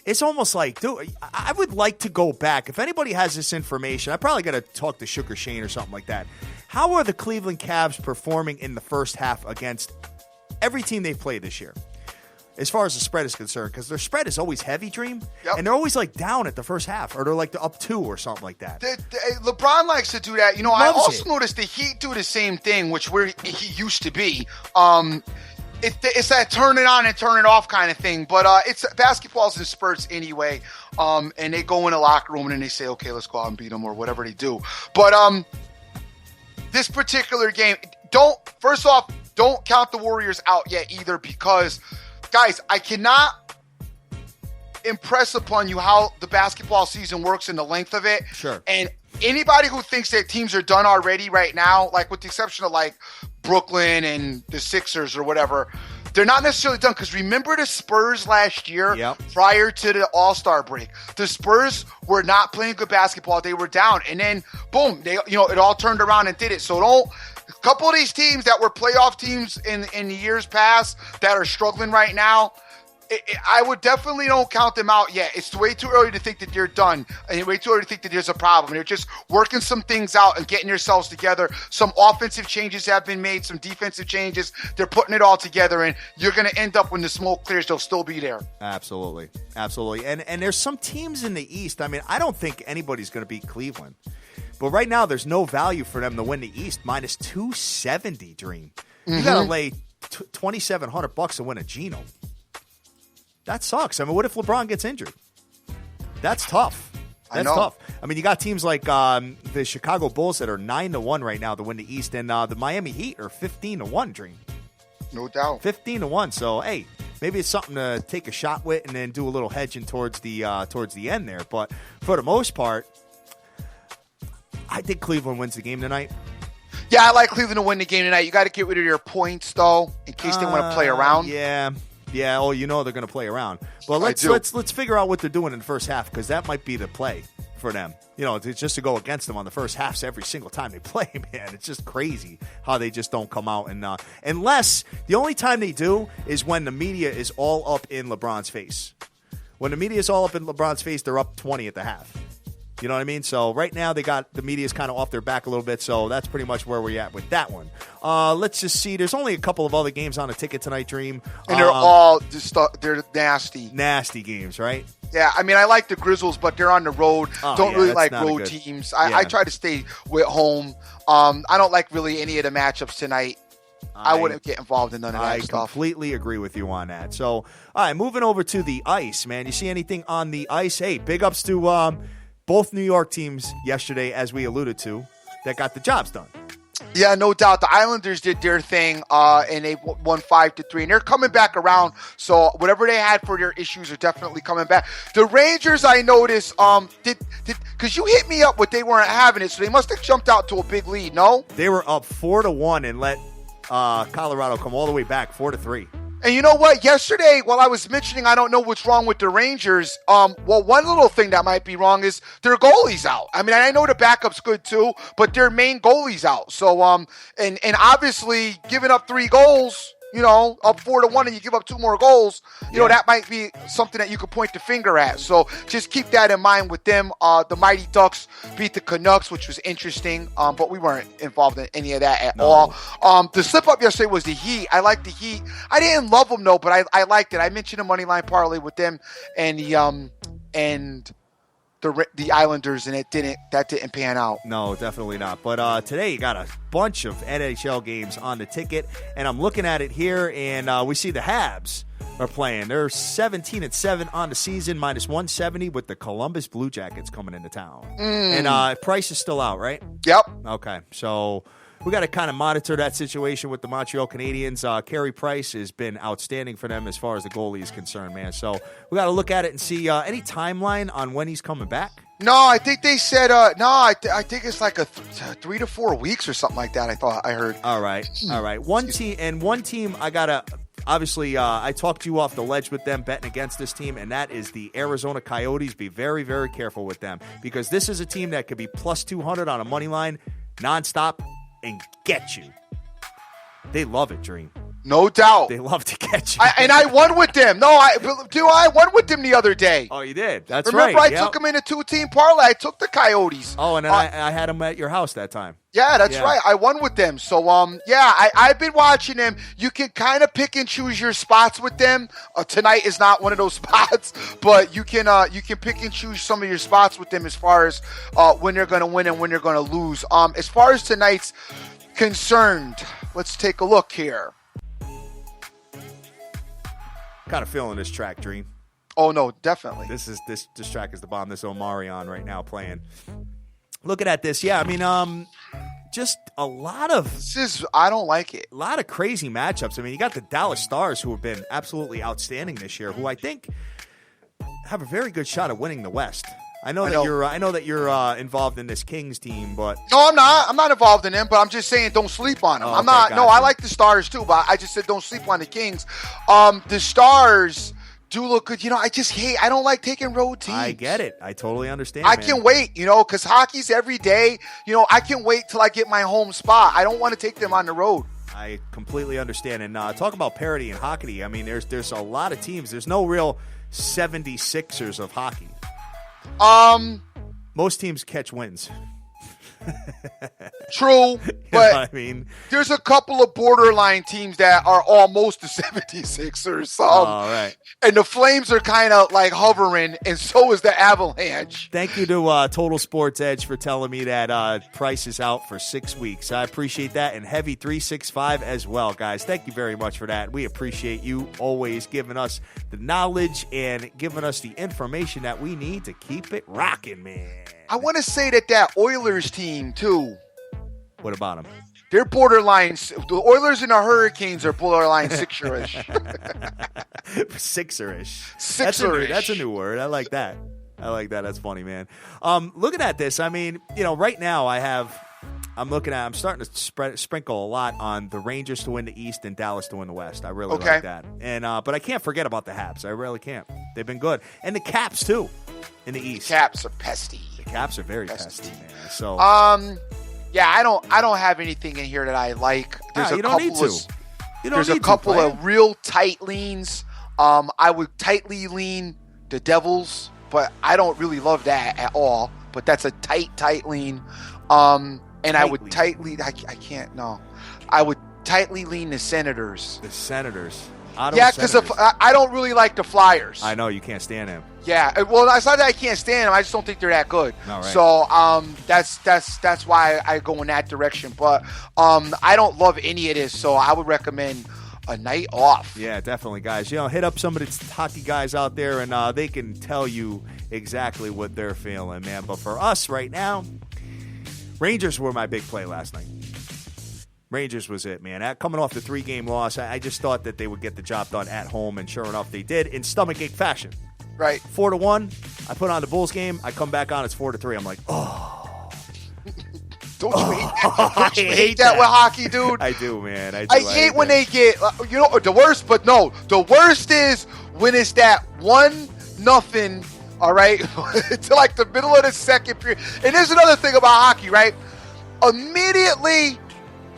It's almost like, dude, I would like to go back. If anybody has this information, I probably got to talk to Sugar Shane or something like that. How are the Cleveland Cavs performing in the first half against every team they've played this year, as far as the spread is concerned? Because their spread is always heavy, Dream, and they're always like down at the first half, or they're like up 2 or something like that. LeBron likes to do that. I also noticed the Heat do the same thing, which he used to be. It's that turn it on and turn it off kind of thing, but it's basketball's in spurts anyway. And they go in a locker room and then they say, "Okay, let's go out and beat them," or whatever they do. But this particular game, don't count the Warriors out yet either, because, guys, I cannot impress upon you how the basketball season works and the length of it. Sure. And anybody who thinks that teams are done already right now, like with the exception of like Brooklyn and the Sixers or whatever, they're not necessarily done. Because remember the Spurs last year, prior to the All-Star break, the Spurs were not playing good basketball. They were down, and then boom, it all turned around and did it. So a couple of these teams that were playoff teams in the years past that are struggling right now, I would definitely don't count them out yet. It's way too early to think that they're done, and way too early to think that there's a problem. They're just working some things out and getting yourselves together. Some offensive changes have been made, some defensive changes. They're putting it all together, and you're going to end up when the smoke clears, they'll still be there. Absolutely. And there's some teams in the East. I mean, I don't think anybody's going to beat Cleveland. But right now, there's no value for them to win the East. minus 270, Dream. You got to lay $2,700 to win a Geno. That sucks. I mean, what if LeBron gets injured? That's tough. That's tough. I mean, you got teams like the Chicago Bulls that are 9-1 right now to win the East, and the Miami Heat are 15-1, Dream. No doubt. 15-1. So, hey, maybe it's something to take a shot with and then do a little hedging towards the end there. But for the most part, I think Cleveland wins the game tonight. Yeah, I like Cleveland to win the game tonight. You got to get rid of your points, though, in case they want to play around. Yeah. Oh, they're going to play around. But let's figure out what they're doing in the first half, because that might be the play for them. It's just to go against them on the first halves every single time they play, man. It's just crazy how they just don't come out. And unless the only time they do is when the media is all up in LeBron's face. When the media is all up in LeBron's face, they're up 20 at the half. You know what I mean? So right now the media's kind of off their back a little bit, so that's pretty much where we're at with that one. Let's just see. There's only a couple of other games on the ticket tonight, Dream. And they're all they're nasty. Nasty games, right? Yeah, I mean, I like the Grizzlies, but they're on the road. Don't really like road teams. I try to stay with home. I don't like really any of the matchups tonight. I wouldn't get involved in none of that stuff. I completely agree with you on that. So, all right, moving over to the ice, man. You see anything on the ice? Hey, big ups to both New York teams yesterday, as we alluded to, that got the jobs done. Yeah, no doubt. The Islanders did their thing, and they won 5-3, and they're coming back around. So whatever they had for their issues are definitely coming back. The Rangers, I noticed, because you hit me up with they weren't having it, so they must have jumped out to a big lead. No, they were up 4-1 and let Colorado come all the way back 4-3. And you know what? Yesterday, while I was mentioning I don't know what's wrong with the Rangers, one little thing that might be wrong is their goalie's out. I mean, I know the backup's good too, but their main goalie's out. So, and obviously giving up 3 goals, up 4-1 and you give up 2 more goals, that might be something that you could point the finger at. So just keep that in mind with them. The Mighty Ducks beat the Canucks, which was interesting, but we weren't involved in any of that at all. The slip up yesterday was the Heat. I like the Heat. I didn't love them though, but I liked it. I mentioned a money line parlay with them and the Islanders, and that didn't pan out. No, definitely not. But today you got a bunch of NHL games on the ticket, and I'm looking at it here, and we see the Habs are playing. They're 17-7 on the season, minus 170 with the Columbus Blue Jackets coming into town. And Price is still out, right? Yep. Okay, so we got to kind of monitor that situation with the Montreal Canadiens. Carey Price has been outstanding for them as far as the goalie is concerned, man. So we got to look at it and see any timeline on when he's coming back. No, I think they said I think it's like a 3 to 4 weeks or something like that. I heard. All right. One team I gotta. Obviously, I talked you off the ledge with them betting against this team, and that is the Arizona Coyotes. Be very, very careful with them because this is a team that could be plus 200 on a money line nonstop and get you. They love it, Dream. No doubt. They love to catch you. I won with them. No, I won with them the other day. Oh, you did? That's Remember, right. I took them in a 2-team parlay. I took the Coyotes. Oh, and then I had them at your house that time. Yeah, that's right. I won with them. So, I've been watching them. You can kind of pick and choose your spots with them. Tonight is not one of those spots, but you can pick and choose some of your spots with them as far as when they're going to win and when they're going to lose. As far as tonight's concerned, let's take a look here. Kind of feeling this track, Dream. Oh no, definitely. This track is the bomb. This Omarion right now playing. Looking at this, yeah. I mean, just a lot of. I don't like it. A lot of crazy matchups. I mean, you got the Dallas Stars who have been absolutely outstanding this year, who I think have a very good shot at winning the West. I know that you're involved in this Kings team, but no, I'm not. I'm not involved in them, but I'm just saying don't sleep on them. Oh, I'm not. gotcha. No, I like the Stars too, but I just said don't sleep on the Kings. The Stars do look good. I just hate. I don't like taking road teams. I get it. I totally understand. I can wait. Because hockey's every day. I can wait till I get my home spot. I don't want to take them on the road. I completely understand. And talk about parity in hockey. I mean, there's a lot of teams. There's no real 76ers of hockey. Most teams catch wins. True, but I mean, there's a couple of borderline teams that are almost the 76ers. Right. And the Flames are kind of like hovering, and so is the Avalanche. Thank you to Total Sports Edge for telling me that Price is out for 6 weeks. I appreciate that, and Heavy 365 as well, guys. Thank you very much for that. We appreciate you always giving us the knowledge and giving us the information that we need to keep it rocking, man. I want to say that Oilers team, too. What about them? They're borderline. The Oilers and the Hurricanes are borderline Sixer-ish. Sixer-ish. Sixer-ish. That's a new word. I like that. That's funny, man. Looking at this, I mean, right now I'm starting to sprinkle a lot on the Rangers to win the East and Dallas to win the West. I really like that. And but I can't forget about the Habs. I really can't. They've been good. And the Caps, too, in the East. Caps are pesty. The Caps are very pesty, man. So, yeah, I don't have anything in here that I like. There's you don't need to. There's a couple of real tight leans. I would tightly lean the Devils, but I don't really love that at all. But that's a tight lean. And I would tightly. I can't. No, I would tightly lean the Senators. The Senators. Yeah, because I don't really like the Flyers. I know you can't stand them. Yeah, well, it's not that I can't stand them. I just don't think they're that good. All right. So that's why I go in that direction. But I don't love any of this, so I would recommend a night off. Yeah, definitely, guys. Hit up some of the hockey guys out there, and they can tell you exactly what they're feeling, man. But for us right now, Rangers were my big play last night. Rangers was it, man. Coming off the 3-game loss, I just thought that they would get the job done at home, and sure enough, they did in stomachache fashion. Right. 4-1. I put on the Bulls game. I come back on. It's 4-3. I'm like, oh. Don't you hate that? Don't you hate that with hockey, dude? I do, man. I hate when they get, the worst, but no. The worst is when it's that 1-0, all right, to like the middle of the second period. And there's another thing about hockey, right? Immediately,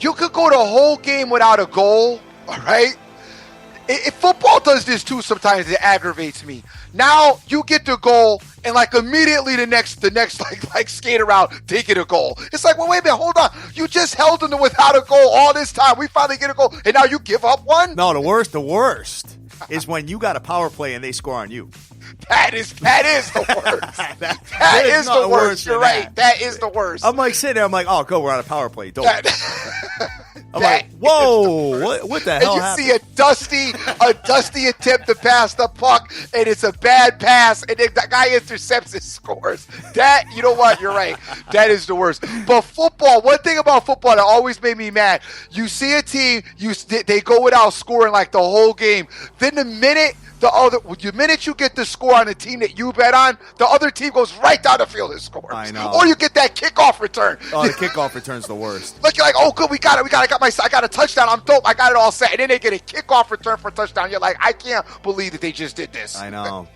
you could go the whole game without a goal, all right? If football does this too sometimes, it aggravates me. Now you get the goal, and like immediately the next like skate around, they get a goal. It's like, well, wait a minute, hold on. You just held them without a goal all this time. We finally get a goal, and now you give up one? No, the worst is when you got a power play and they score on you. That is the worst. that is the worst. You're right. That is the worst. I'm like sitting there. I'm like, oh, go. We're on a power play. Don't. I'm like, whoa, what the hell happened? And you see a dusty attempt to pass the puck, and it's a bad pass, and then that guy intercepts and scores. That, you know what? You're right. That is the worst. But football, one thing about football that always made me mad, you see a team, they go without scoring like the whole game. Then the minute you get the score on the team that you bet on, the other team goes right down the field and scores. I know. Or you get that kickoff return. Oh, the kickoff return's the worst. Like, you're like, oh, good, I got a touchdown. I'm dope. I got it all set. And then they get a kickoff return for a touchdown. You're like, I can't believe that they just did this. I know.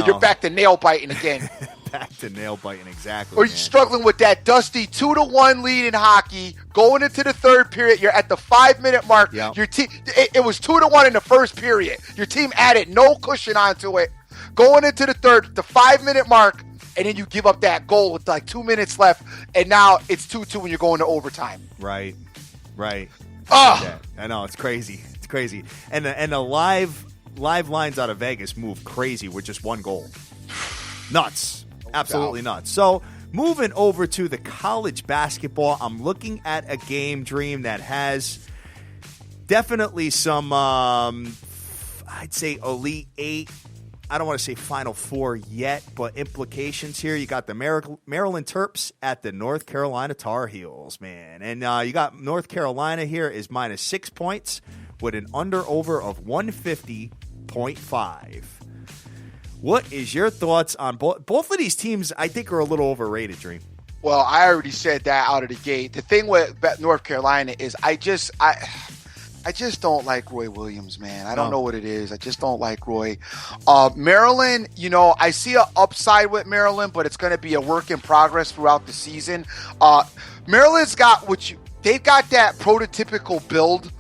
You're back to nail biting again. Back to nail biting, exactly. Or you're struggling with that dusty 2-1 lead in hockey. Going into the third period, you're at the 5-minute mark. Yep. Your team, it was 2-1 in the first period. Your team added no cushion onto it. Going into the third, the 5-minute mark, and then you give up that goal with like 2 minutes left, and now it's 2-2 when you're going to overtime. Right. Oh, Yeah, I know, it's crazy. It's crazy. And the live lines out of Vegas move crazy with just one goal. Nuts. Absolutely nuts. So, moving over to the college basketball, I'm looking at a game, Dream, that has definitely some, I'd say, Elite Eight. I don't want to say Final Four yet, but implications here. You got the Maryland Terps at the North Carolina Tar Heels, man. And you got North Carolina here is -6 points with an under-over of 150.5. What is your thoughts on both of these teams? I think are a little overrated, Dream. Well, I already said that out of the gate. The thing with North Carolina is I just don't like Roy Williams, man. I don't know what it is. I just don't like Roy. Maryland, I see an upside with Maryland, but it's going to be a work in progress throughout the season. Maryland's got they've got that prototypical build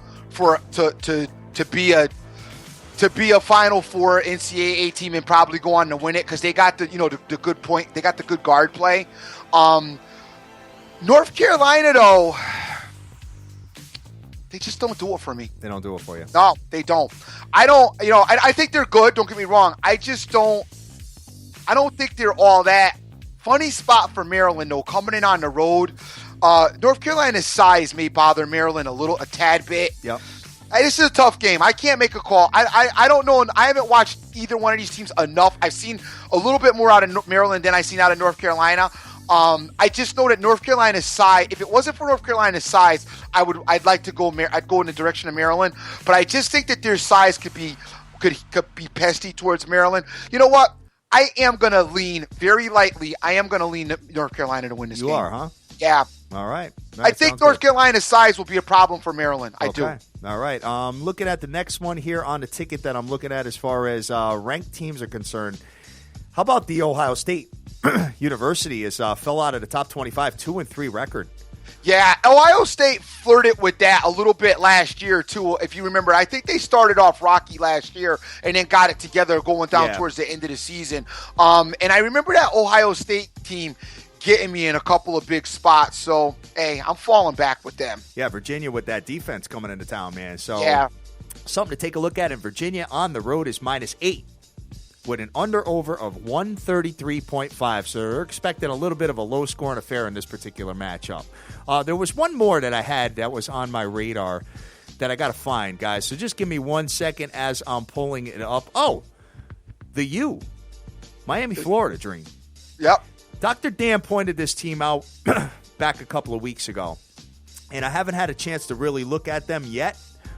to be a Final Four NCAA team and probably go on to win it because they got the good point. They got the good guard play. North Carolina, though, they just don't do it for me. They don't do it for you. No, they don't. I don't. I think they're good. Don't get me wrong. I don't think they're all that. Funny spot for Maryland, though, coming in on the road. North Carolina's size may bother Maryland a tad bit. Yep. This is a tough game. I can't make a call. I don't know. I haven't watched either one of these teams enough. I've seen a little bit more out of Maryland than I've seen out of North Carolina. I just know that North Carolina's size, if it wasn't for North Carolina's size, I'd like to go, I'd go in the direction of Maryland. But I just think that their size could be pesty towards Maryland. You know what? I am going to lean very lightly. I am going to lean North Carolina to win this game. You are, huh? Yeah. All right. I think North Carolina's size will be a problem for Maryland. I do. All right. Looking at the next one here on the ticket that I'm looking at as far as ranked teams are concerned, how about the Ohio State University fell out of the top 25, 2-3 record. Yeah, Ohio State flirted with that a little bit last year, too. If you remember, I think they started off rocky last year and then got it together going down towards the end of the season. And I remember that Ohio State team getting me in a couple of big spots. So, hey, I'm falling back with them. Yeah, Virginia with that defense coming into town, man. So, something to take a look at in Virginia on the road is -8 with an under-over of 133.5. So, they're expecting a little bit of a low-scoring affair in this particular matchup. There was one more that I had that was on my radar that I got to find, guys. So, just give me 1 second as I'm pulling it up. Oh, the U. Miami, Florida Dream. Yep. Dr. Dan pointed this team out back a couple of weeks ago, and I haven't had a chance to really look at them yet,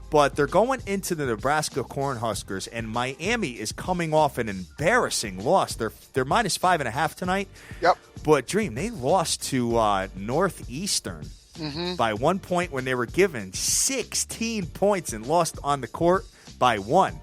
but they're going into the Nebraska Cornhuskers, and Miami is coming off an embarrassing loss. They're -5.5 tonight. Yep. But, Dream, they lost to Northeastern by 1 point when they were given 16 points and lost on the court by 1.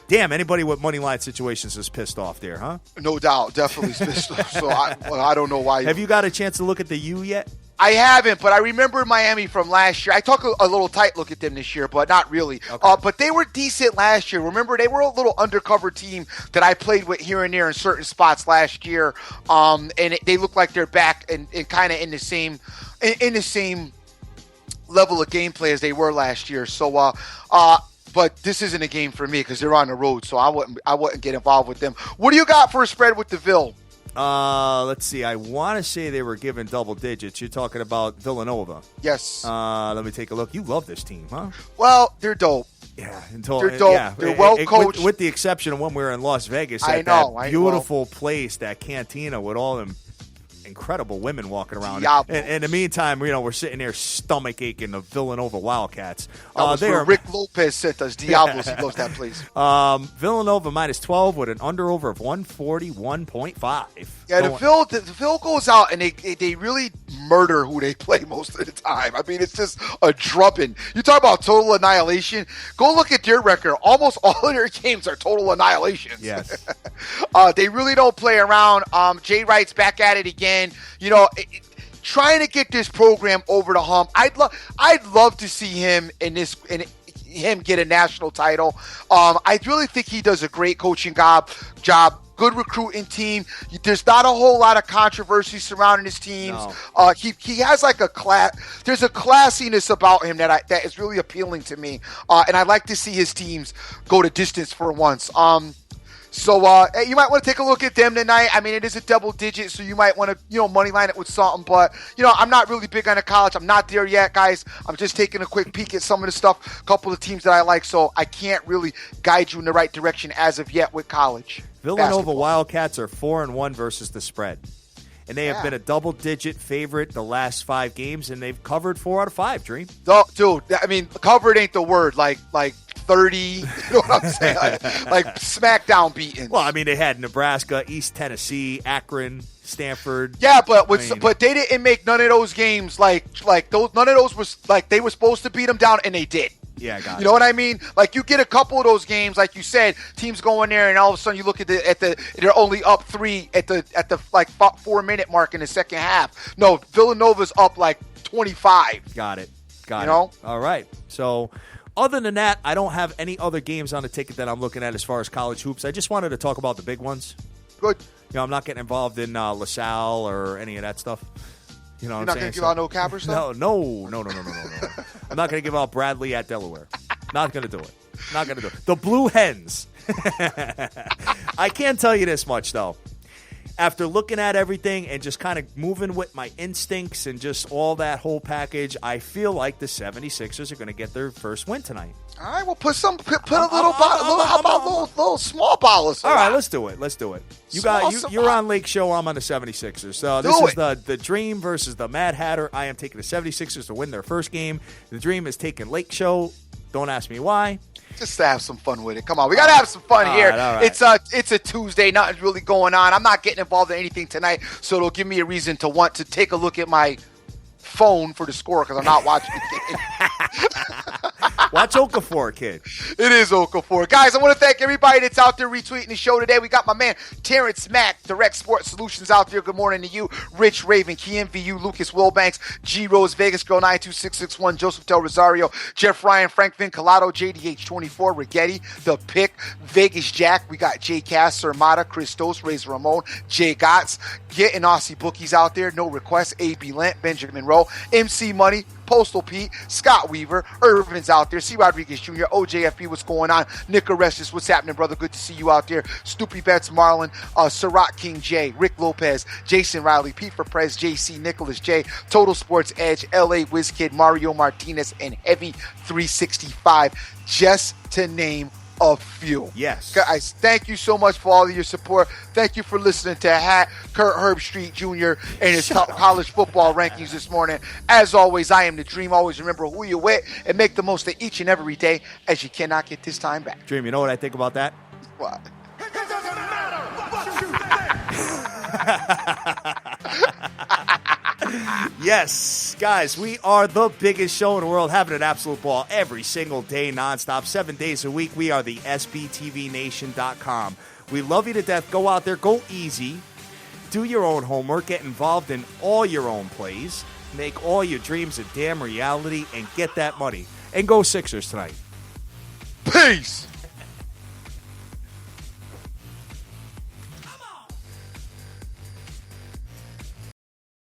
Damn, anybody with money line situations is pissed off there, huh? No doubt. Definitely pissed off. So I don't know why. Have you got a chance to look at the U yet? I haven't, but I remember Miami from last year. I took a little tight look at them this year, but not really. Okay. But they were decent last year. Remember, they were a little undercover team that I played with here and there in certain spots last year. And they look like they're back and kind of in the same level of gameplay as they were last year. So, but this isn't a game for me because they're on the road, so I wouldn't get involved with them. What do you got for a spread with DeVille? Let's see. I want to say they were given double digits. You're talking about Villanova. Yes. Let me take a look. You love this team, huh? Well, they're dope. Yeah, they're dope. Yeah. They're well coached. With the exception of when we were in Las Vegas at that beautiful place, that cantina with all them incredible women walking around. And in the meantime, we're sitting there stomach aching the Villanova Wildcats. That was where Rick Lopez sent us. Diablos, he loves that place. Villanova minus 12 with an under-over of 141.5. Yeah, the Phil goes out and they really murder who they play most of the time. I mean, it's just a drubbing. You talk about total annihilation. Go look at their record. Almost all of their games are total annihilations. Yes. They really don't play around. Jay Wright's back at it again. Trying to get this program over the hump. I'd love to see him him get a national title. I really think he does a great coaching job. Good recruiting team. There's not a whole lot of controversy surrounding his teams. No. He has like a class. There's a classiness about him that is really appealing to me. And I like to see his teams go to distance for once. So you might want to take a look at them tonight. I mean, it is a double digit, so you might want to, money line it with something. But, I'm not really big on the college. I'm not there yet, guys. I'm just taking a quick peek at some of the stuff, a couple of teams that I like. So I can't really guide you in the right direction as of yet with college. Villanova basketball. Wildcats are 4-1 versus the spread. And they have been a double-digit favorite the last 5 games, and they've covered 4 out of 5, Dream. Oh, dude, I mean, covered ain't the word. Like 30, you know what I'm saying? like smackdown beating. Well, I mean, they had Nebraska, East Tennessee, Akron, Stanford. Yeah, but they didn't make none of those games like those. None of those was like they were supposed to beat them down, and they did. Yeah, got it. You know what I mean? Like you get a couple of those games, like you said, teams go in there, and all of a sudden you look at they're only up 3 at the 4-minute mark in the second half. No, Villanova's up like 25. Got it. All right. So. Other than that, I don't have any other games on the ticket that I'm looking at as far as college hoops. I just wanted to talk about the big ones. Good. I'm not getting involved in LaSalle or any of that stuff. You're not going to give out no Capper stuff? No. I'm not going to give out Bradley at Delaware. Not going to do it. The Blue Hens. I can tell you this much, though. After looking at everything and just kind of moving with my instincts and just all that whole package, I feel like the 76ers are going to get their first win tonight. All right, well, put a little small bottle. All right, let's do it. You're on Lake Show. I'm on the 76ers. So this is the Dream versus the Mad Hatter. I am taking the 76ers to win their first game. The Dream is taking Lake Show. Don't ask me why. Just to have some fun with it. Come on, we gotta have some fun here. Right. It's a Tuesday. Nothing's really going on. I'm not getting involved in anything tonight, so it'll give me a reason to want to take a look at my phone for the score because I'm not watching the game. Watch Okafor, kid. It is Okafor. Guys, I want to thank everybody that's out there retweeting the show today. We got my man Terrence Mack, Direct Sports Solutions out there. Good morning to you. Rich Raven, KMVU, Lucas Wilbanks, G Rose, Vegas Girl 92661, Joseph Del Rosario, Jeff Ryan, Frank Vincalato, JDH24, Rigetti, The Pick, Vegas Jack. We got J Cass, Sir Mata, Christos, Razor Ramon, Jay Gotts, getting Aussie bookies out there. No requests. AB Lent, Benjamin Rowe, MC Money, Postal Pete, Scott Weaver, Irvin's out there, C. Rodriguez Jr., OJFB, what's going on? Nick Arestis, what's happening, brother? Good to see you out there. Stoopy Betts, Marlon, Sarat King J, Rick Lopez, Jason Riley, Pete for Prez, JC, Nicholas J, Total Sports Edge, LA WizKid, Mario Martinez, and Heavy 365, just to name a few. Yes. Guys, thank you so much for all of your support. Thank you for listening to Kurt Herbstreit Jr. and his college football rankings this morning. As always, I am the Dream. Always remember who you're with and make the most of each and every day, as you cannot get this time back. Dream, you know what I think about that? What? It doesn't matter what you think. Yes, guys, we are the biggest show in the world, having an absolute ball every single day, nonstop, 7 days a week. We are the SBTVNation.com. We love you to death. Go out there, go easy, do your own homework, get involved in all your own plays, make all your dreams a damn reality, and get that money. And go Sixers tonight. Peace!